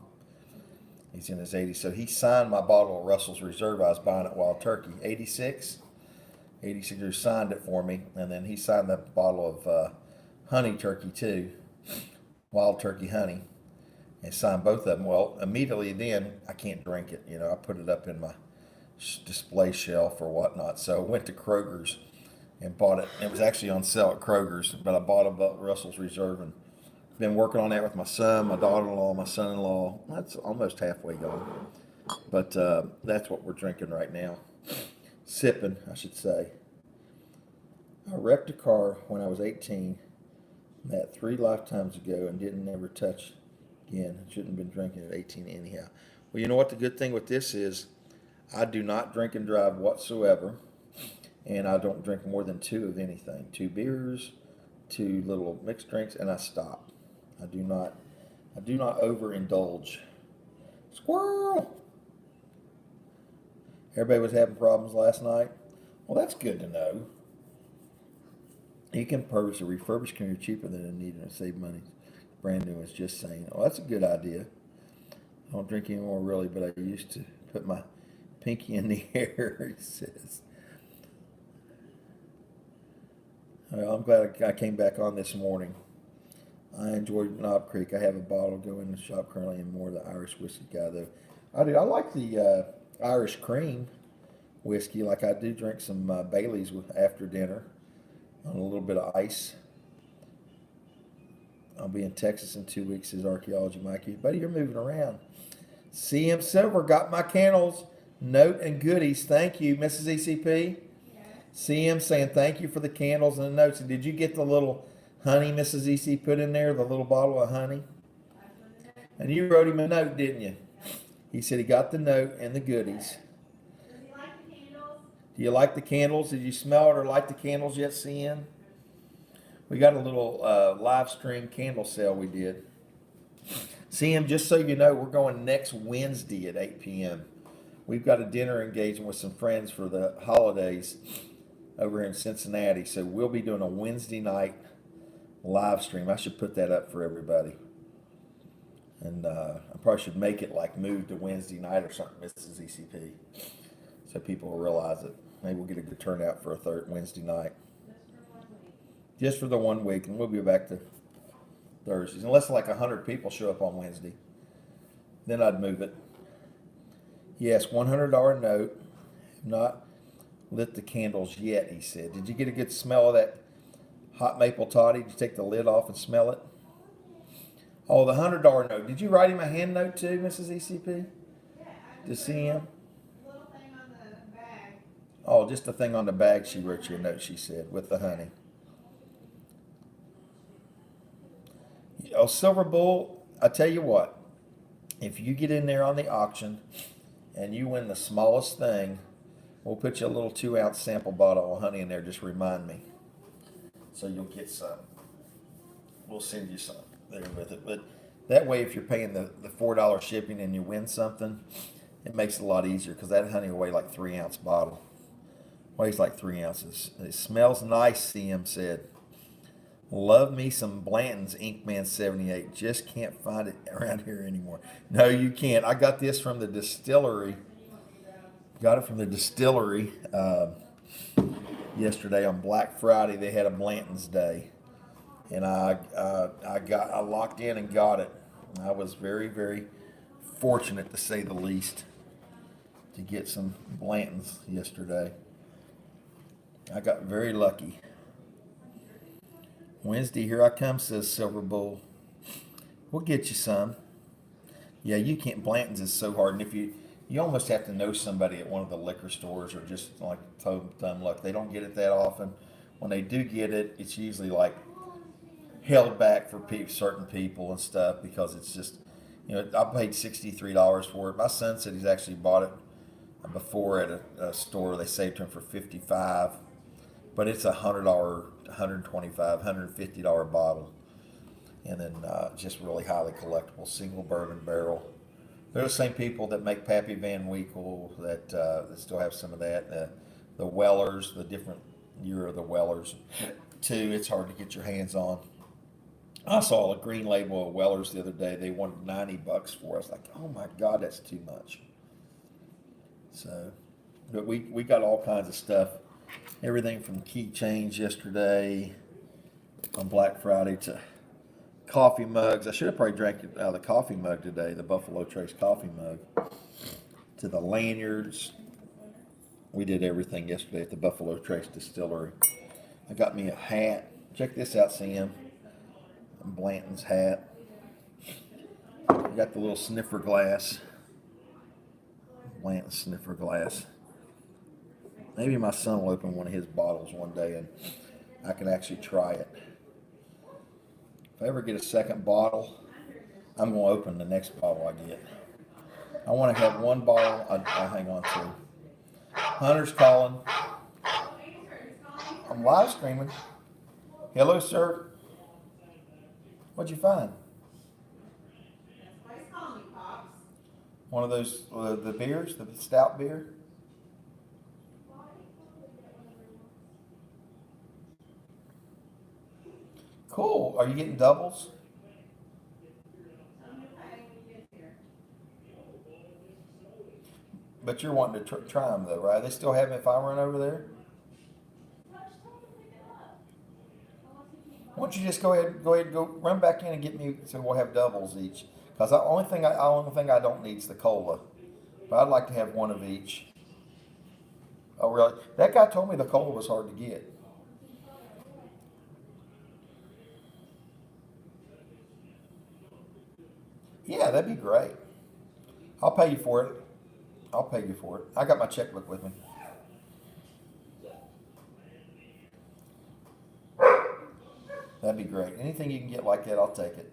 He's in his 80s. So he signed my bottle of Russell's Reserve I was buying at Wild Turkey. 86 he signed it for me. And then he signed the bottle of honey turkey too, Wild Turkey honey, and signed both of them. Well, immediately then, I can't drink it. I put it up in my display shelf or whatnot. So I went to Kroger's and bought it. It was actually on sale at Kroger's, but I bought a Russell's Reserve and been working on that with my son, my daughter-in-law, my son-in-law. That's almost halfway gone. But that's what we're drinking right now. Sipping, I should say. I wrecked a car when I was 18, that 3 lifetimes ago, and didn't ever touch again. Shouldn't have been drinking at 18 anyhow. Well, you know what the good thing with this is? I do not drink and drive whatsoever, and I don't drink more than 2 of anything. 2 beers, 2 little mixed drinks, and I stop. I do not overindulge. Squirrel! Everybody was having problems last night. Well, that's good to know. You can purchase a refurbished computer cheaper than a new and save money. Brand new is just saying. Oh, that's a good idea. I don't drink anymore really, but I used to put my pinky in the air, he says. Well, I'm glad I came back on this morning. I enjoyed Knob Creek. I have a bottle going in the shop currently, and more of the Irish whiskey guy though. I do. I like the Irish cream whiskey. Like I do drink some Bailey's after dinner on a little bit of ice. I'll be in Texas in 2 weeks, says Archaeology Mikey. Buddy, you're moving around. CM Silver got my candles, note and goodies. Thank you, Mrs. ECP. CM saying thank you for the candles and the notes. And did you get the little honey Mrs. EC put in there, the little bottle of honey? And you wrote him a note, didn't you? He said he got the note and the goodies. Does he like the candles? Do you like the candles? Did you smell it or like the candles yet, CM? We got a little live stream candle sale we did. CM, just so you know, we're going next Wednesday at 8 p.m. We've got a dinner engagement with some friends for the holidays over here in Cincinnati. So we'll be doing a Wednesday night live stream. I should put that up for everybody. And I probably should make it like move to Wednesday night or something, Mrs. ECP, so people will realize it. Maybe we'll get a good turnout for a Wednesday night. Just for the 1 week, and we'll be back to Thursdays. Unless like 100 people show up on Wednesday, then I'd move it. Yes, $100 note. Not lit the candles yet, he said. Did you get a good smell of that hot maple toddy? Did you take the lid off and smell it? Oh, the $100 note. Did you write him a hand note too, Mrs. ECP? Yeah. To see him? Little thing on the bag. Oh, just the thing on the bag she wrote you a note, she said, with the honey. Oh, Silver Bull, I tell you what, if you get in there on the auction and you win the smallest thing, we'll put you a little 2-ounce sample bottle of honey in there. Just remind me. So you'll get some. We'll send you some there with it. But That way, if you're paying the $4 shipping and you win something, it makes it a lot easier because that honey will weigh like 3 ounce bottle. Weighs like 3 ounces. It smells nice, CM said. Love me some Blanton's Inkman 78. Just can't find it around here anymore. No, you can't. I got this from the distillery. Got it from the distillery yesterday on Black Friday. They had a Blanton's Day, and I locked in and got it. I was very, very fortunate, to say the least, to get some Blanton's yesterday. I got very lucky. Wednesday, here I come, says Silver Bull. We'll get you some. Yeah, you can't. Blanton's is so hard, and if you almost have to know somebody at one of the liquor stores, or just like thumb luck. They don't get it that often. When they do get it, it's usually like held back for certain people and stuff, because it's just, I paid $63 for it. My son said he's actually bought it before at a store. They saved him for $55, but it's $100, $125, $150 bottle, and then just really highly collectible, single bourbon barrel. They're the same people that make Pappy Van Winkle that still have some of that. The Wellers, the different year of the Wellers, too. It's hard to get your hands on. I saw a green label of Wellers the other day. They wanted $90 for it. I was like, oh my God, that's too much. So, but we got all kinds of stuff. Everything from keychains yesterday on Black Friday to coffee mugs. I should have probably drank it out of the coffee mug today, the Buffalo Trace coffee mug. To the lanyards. We did everything yesterday at the Buffalo Trace Distillery. I got me a hat. Check this out, Sam. Blanton's hat. I got the little sniffer glass. Blanton sniffer glass. Maybe my son will open one of his bottles one day and I can actually try it. If I ever get a second bottle, I'm going to open the next bottle I get. I want to have one bottle I hang on to. Hunter's calling. I'm live streaming. Hello, sir. What'd you find? One of those, the beers, the stout beer? Cool. Are you getting doubles? But you're wanting to try them though, right? They still have them if I run over there? Why don't you just go ahead, run back in and get me, so we'll have doubles each. Because the only thing I don't need is the cola. But I'd like to have one of each. Oh, really? That guy told me the cola was hard to get. Yeah, that'd be great. I'll pay you for it. I'll pay you for it. I got my checkbook with me. That'd be great. Anything you can get like that, I'll take it.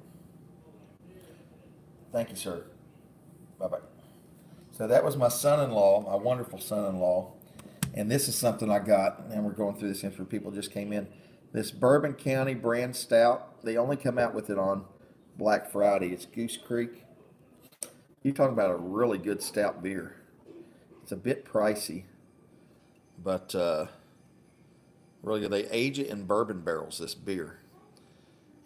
Thank you, sir. Bye-bye. So that was my son-in-law, my wonderful son-in-law. And this is something I got, and we're going through this for people just came in. This Bourbon County brand stout. They only come out with it on Black Friday. It's Goose Creek. You're talking about a really good stout beer. It's a bit pricey, but really they age it in bourbon barrels, this beer.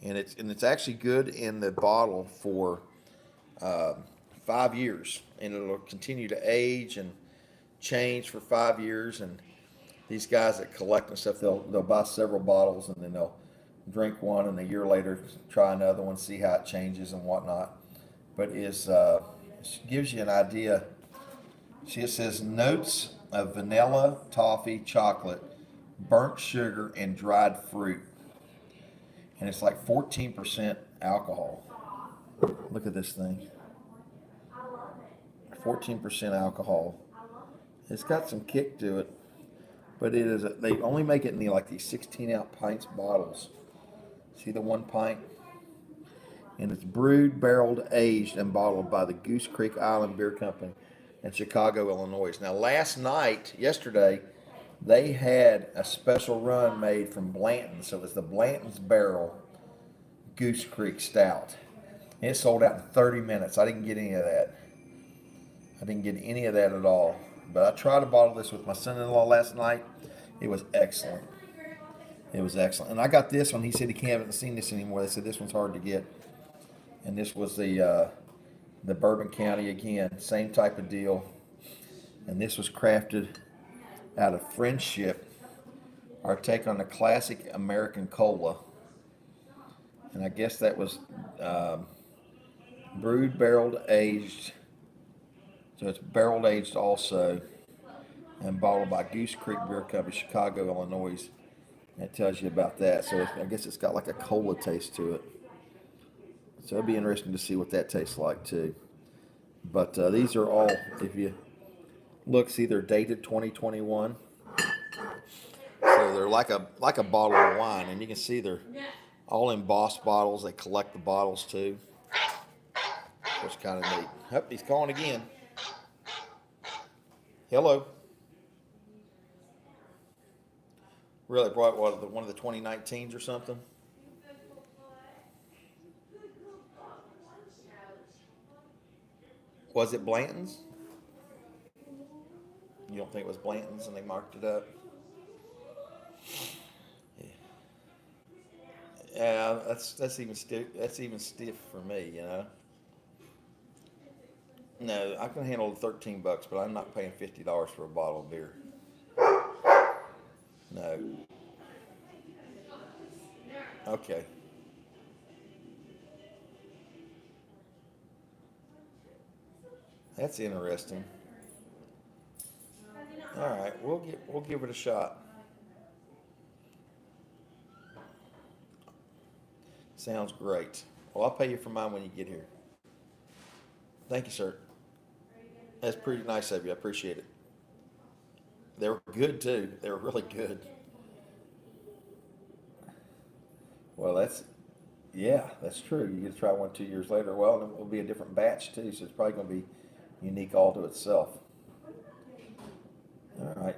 And it's actually good in the bottle for 5 years, and it'll continue to age and change for 5 years. And these guys that collect and stuff, they'll buy several bottles, and then they'll drink one, and a year later try another one, see how it changes and whatnot. But it gives you an idea. See, it says notes of vanilla, toffee, chocolate, burnt sugar, and dried fruit. And it's like 14% alcohol. Look at this thing. 14% alcohol. It's got some kick to it, but they only make it in these 16-ounce pints bottles. See the 1 pint? And it's brewed, barreled, aged, and bottled by the Goose Creek Island Beer Company in Chicago, Illinois. Now, yesterday, they had a special run made from Blanton. So it was the Blanton's Barrel Goose Creek Stout. It sold out in 30 minutes. I didn't get any of that. I didn't get any of that at all. But I tried to bottle this with my son-in-law last night. It was excellent. It was excellent. And I got this one. He said he can't haven't seen this anymore. They said this one's hard to get. And this was the Bourbon County again. Same type of deal. And this was crafted out of friendship. Our take on the classic American cola. And I guess that was brewed, barreled, aged. So it's barrel aged also, and bottled by Goose Creek Beer Company, Chicago, Illinois. And it tells you about that. So I guess it's got like a cola taste to it. So it'll be interesting to see what that tastes like too. But these are all, if you look, see, they're dated 2021. So they're like a bottle of wine, and you can see they're all embossed bottles. They collect the bottles too. So it's kind of neat. Yep, he's calling again. Hello. Really, brought one of the 2019s or something? Was it Blanton's? You don't think it was Blanton's and they marked it up? Yeah, that's even stiff. That's even stiff for me, you know. No, I can handle the $13, but I'm not paying $50 for a bottle of beer. No. Okay. That's interesting. All right, we'll give it a shot. Sounds great. Well, I'll pay you for mine when you get here. Thank you, sir. That's pretty nice of you. I appreciate it. They were good too. They were really good. Well, that's true. You get to try one 2 years later. Well, it will be a different batch too, so it's probably going to be unique all to itself. All right.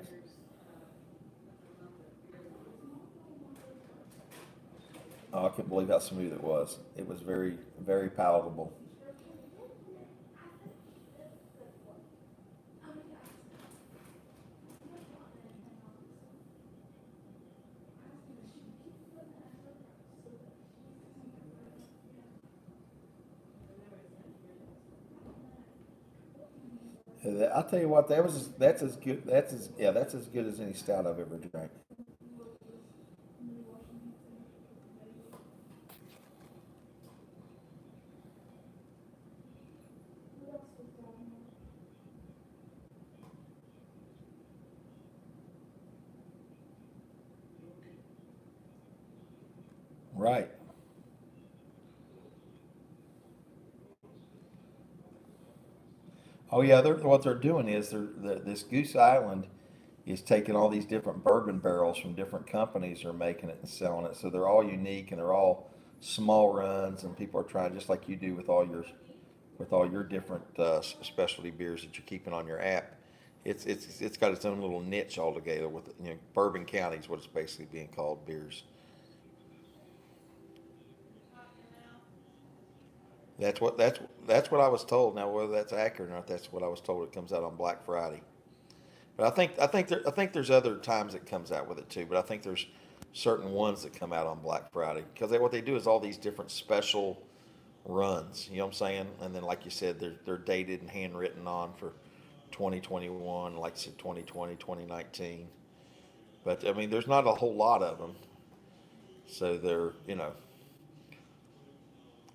Oh, I can't believe how smooth it was. It was very, very palatable. I'll tell you what, that's as good. That's as good as any stout I've ever drank. Right. Oh yeah, what they're doing is this Goose Island is taking all these different bourbon barrels from different companies are making it and selling it. So they're all unique and they're all small runs, and people are trying just like you do with all your different specialty beers that you're keeping on your app. It's got its own little niche altogether with Bourbon County is what it's basically being called beers. That's what I was told. Now whether that's accurate or not, that's what I was told. It comes out on Black Friday. But I think there's other times it comes out with it too. But I think there's certain ones that come out on Black Friday because what they do is all these different special runs. You know what I'm saying? And then like you said, they're dated and handwritten on for 2021, like you said, 2020, 2019. But I mean, there's not a whole lot of them. So they're.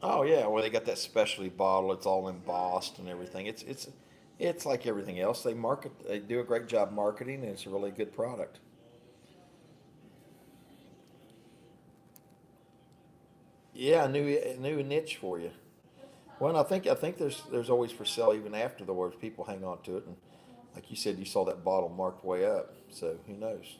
Oh yeah, well they got that specialty bottle. It's all embossed and everything. It's like everything else. They do a great job marketing, and it's a really good product. Yeah, a new niche for you. Well, I think there's always for sale even after the words. People hang on to it, and like you said, you saw that bottle marked way up. So who knows?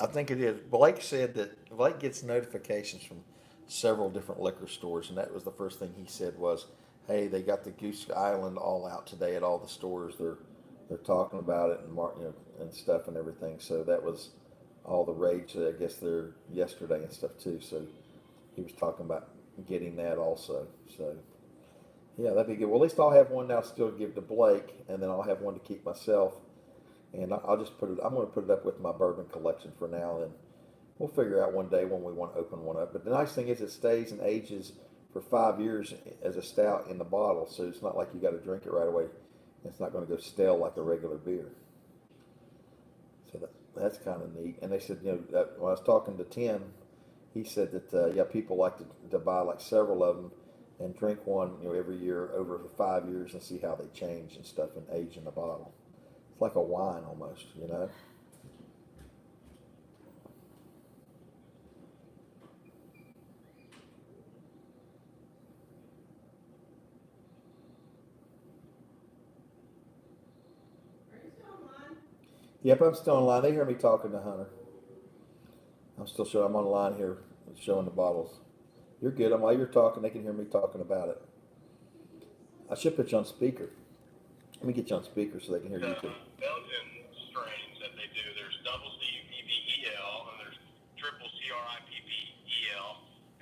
I think it is. Blake said that Blake gets notifications from several different liquor stores, and that was the first thing he said was, "Hey, they got the Goose Island all out today at all the stores. They're talking about it and and stuff and everything." So that was all the rage. I guess there yesterday and stuff too. So he was talking about getting that also. So yeah, that'd be good. Well, at least I'll have one now still to give to Blake, and then I'll have one to keep myself. And I'll just put it. I'm going to put it up with my bourbon collection for now, and we'll figure out one day when we want to open one up. But the nice thing is, it stays and ages for 5 years as a stout in the bottle, so it's not like you got to drink it right away. It's not going to go stale like a regular beer. So that's kind of neat. And they said, that when I was talking to Tim, he said that people like to buy like several of them and drink one every year over 5 years and see how they change and stuff and age in the bottle. It's like a wine almost, Yep, I'm still online. They hear me talking to Hunter. I'm still showing. I'm online here, showing the bottles. You're good. While you're talking, they can hear me talking about it. I should put you on speaker. Let me get you on speaker so they can hear you too. Belgian strains that they do. There's double CUPPEL and there's triple CRIPPEL,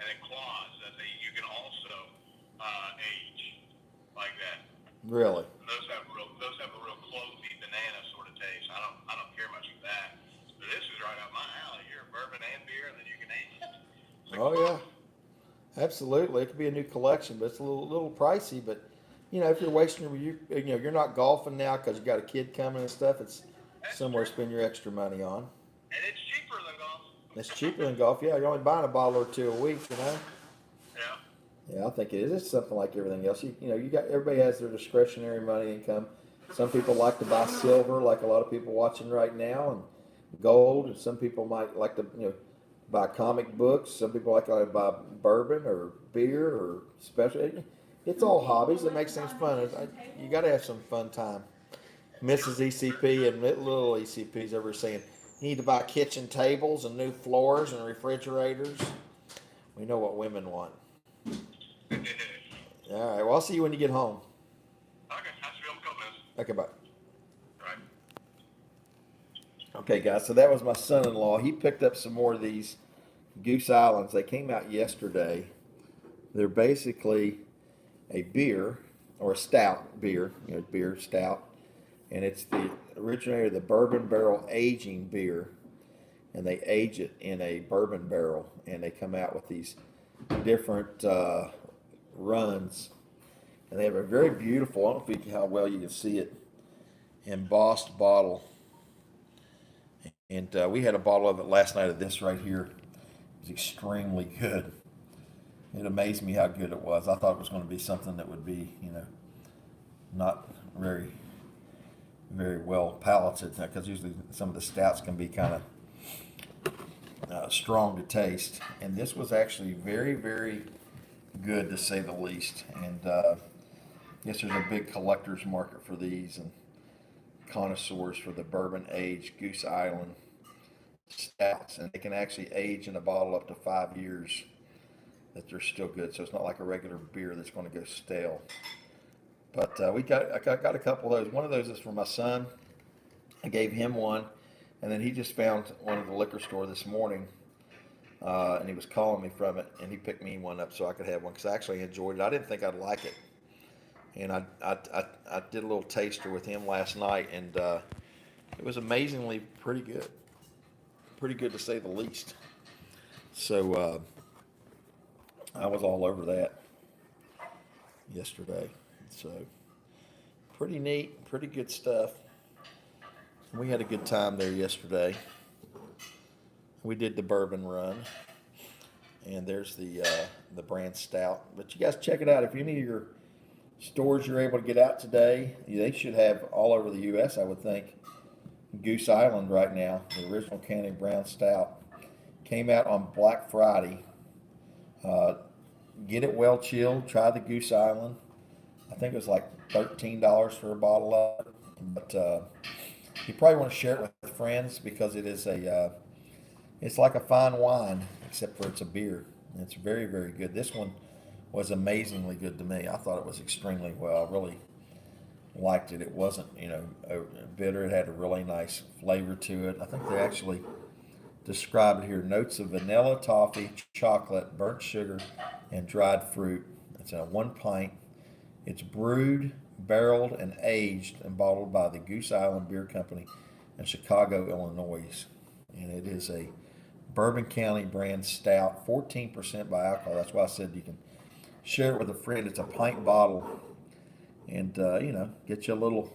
and then claws that you can also age like that. Really? Those have a real clovey banana sort of taste. I don't care much for that. But this is right up my alley. You're bourbon and beer, and then you can age it. Oh yeah, absolutely. It could be a new collection, but it's a little pricey. But if you're wasting you're not golfing now because you got a kid coming and stuff. It's somewhere to spend your extra money on. And it's cheaper than golf. It's cheaper than golf. Yeah, you're only buying a bottle or two a week. Yeah. Yeah, I think it is. It's something like everything else. You got everybody has their discretionary money income. Some people like to buy silver, like a lot of people watching right now, and gold. And some people might like to, buy comic books. Some people like to buy bourbon or beer or special. It's all hobbies. It makes things fun. You got to have some fun time. Mrs. ECP and little ECP's ever saying, you need to buy kitchen tables and new floors and refrigerators. We know what women want. All right. Well, I'll see you when you get home. Okay. I'll see you in a couple minutes. Okay, bye. All right. Okay, guys. So that was my son-in-law. He picked up some more of these Goose Islands. They came out yesterday. They're basically a beer or a stout beer, beer stout, and it's the originator of the bourbon barrel aging beer, and they age it in a bourbon barrel, and they come out with these different runs, and they have a very beautiful, I don't know how well you can see it, embossed bottle, and we had a bottle of it last night of this right here. It was extremely good. It amazed me how good it was. I thought it was going to be something that would be, not very, very well palated, because usually some of the stouts can be kind of strong to taste. And this was actually very, very good, to say the least. And yes, there's a big collector's market for these and connoisseurs for the bourbon aged Goose Island stouts. And they can actually age in a bottle up to 5 years. That they're still good, so it's not like a regular beer that's going to go stale. But I got a couple of those. One of those is for my son. I gave him one, and then he just found one at the liquor store this morning, and he was calling me from it, and he picked me one up so I could have one because I actually enjoyed it. I didn't think I'd like it, and I did a little taster with him last night, and it was amazingly pretty good to say the least. So. I was all over that yesterday. So, pretty neat, pretty good stuff. We had a good time there yesterday. We did the bourbon run. And there's the brand Stout. But you guys check it out. If any of your stores you're able to get out today, they should have all over the U.S., I would think, Goose Island right now. The original Candy Brown Stout. Came out on Black Friday. Get it well chilled. Try the Goose Island. I think it was like $13 for a bottle of it. But you probably want to share it with friends because it is It's like a fine wine, except for it's a beer. And it's very, very good. This one was amazingly good to me. I thought it was extremely well. I really liked it. It wasn't, bitter. It had a really nice flavor to it. I think they actually describe it here: notes of vanilla, toffee, chocolate, burnt sugar, and dried fruit. It's a 1 pint. It's brewed, barreled, and aged and bottled by the Goose Island Beer Company in Chicago, Illinois. And it is a Bourbon County brand stout, 14% by alcohol. That's why I said you can share it with a friend. It's a pint bottle. And, get you a little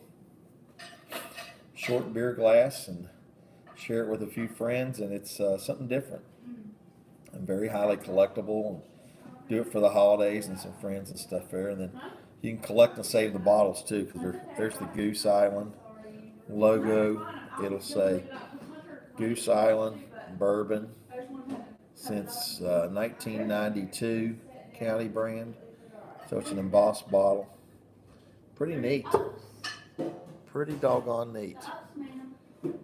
short beer glass and share it with a few friends. And it's something different and very highly collectible. Do it for the holidays and some friends and stuff there. And then you can collect and save the bottles too, because there's the Goose Island logo. It'll say Goose Island Bourbon since 1992, county brand. So it's an embossed bottle. Pretty neat. Pretty doggone neat.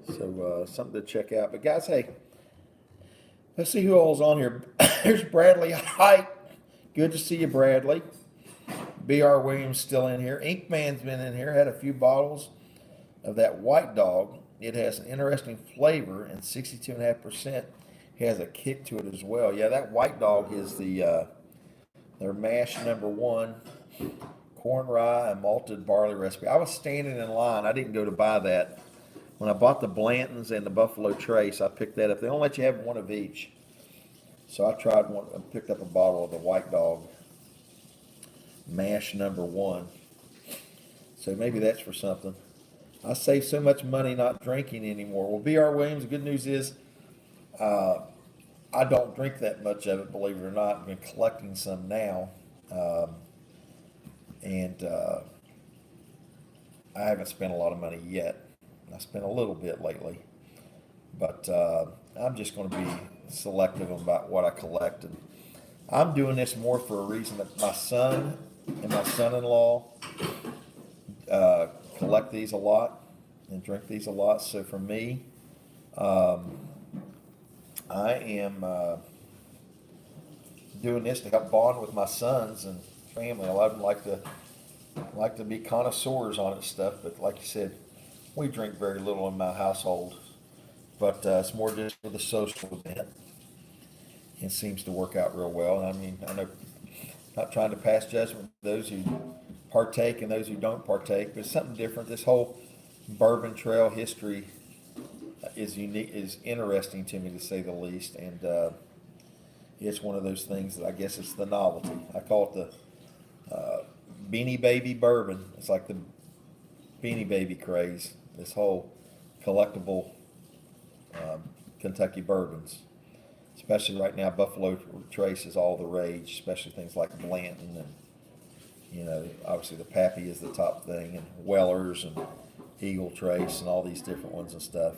So something to check out. But guys, hey, let's see who all's on here. There's Bradley Height. Good to see you, Bradley. B.R. Williams still in here. Inkman's been in here. Had a few bottles of that White Dog. It has an interesting flavor, and 62.5% has a kick to it as well. Yeah, that White Dog is their mash #1 corn rye and malted barley recipe. I was standing in line. I didn't go to buy that. When I bought the Blantons and the Buffalo Trace, I picked that up. They only let you have one of each. So I tried one and picked up a bottle of the White Dog mash #1. So maybe that's for something. I save so much money not drinking anymore. Well, B.R. Williams, the good news is I don't drink that much of it, believe it or not. I've been collecting some now. And I haven't spent a lot of money yet. I spent a little bit lately. But I'm just going to be selective about what I collect. And I'm doing this more for a reason that my son and my son-in-law collect these a lot and drink these a lot. So for me, I am doing this to help bond with my sons and family. A lot of them like to be connoisseurs on it stuff, but like you said, we drink very little in my household. But it's more just for the social event. It seems to work out real well. I mean, I know, not trying to pass judgment to those who partake and those who don't partake, but it's something different. This whole Bourbon Trail history is unique, is interesting to me, to say the least. And it's one of those things that I guess it's the novelty. I call it the Beanie Baby Bourbon. It's like the Beanie Baby craze. This whole collectible Kentucky bourbons, especially right now. Buffalo Trace is all the rage, especially things like Blanton, and obviously the Pappy is the top thing, and Weller's and Eagle Trace and all these different ones and stuff.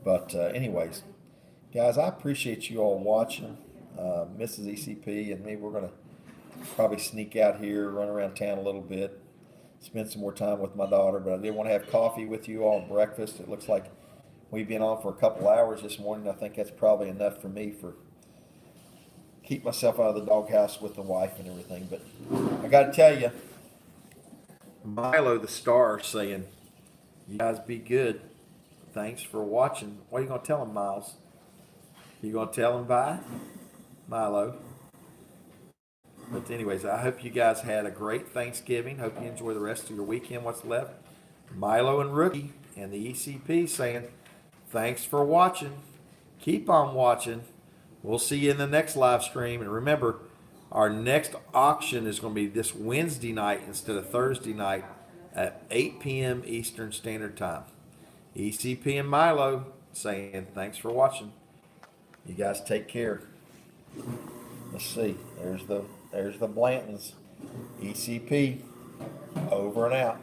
But anyways, guys, I appreciate you all watching. Mrs. ECP and me, we're gonna probably sneak out here, run around town a little bit, spend some more time with my daughter. But I did want to have coffee with you all, breakfast. It looks like we've been on for a couple hours this morning. I think that's probably enough for me for keep myself out of the doghouse with the wife and everything. But I got to tell you, Milo the Star saying, "You guys be good. Thanks for watching." What are you going to tell him, Miles? You going to tell him bye, Milo? But anyways, I hope you guys had a great Thanksgiving. Hope you enjoy the rest of your weekend, what's left. Milo and Rookie and the ECP saying, thanks for watching. Keep on watching. We'll see you in the next live stream. And remember, our next auction is going to be this Wednesday night instead of Thursday night at 8 p.m. Eastern Standard Time. ECP and Milo saying, thanks for watching. You guys take care. Let's see. There's the Blantons. ECP over and out.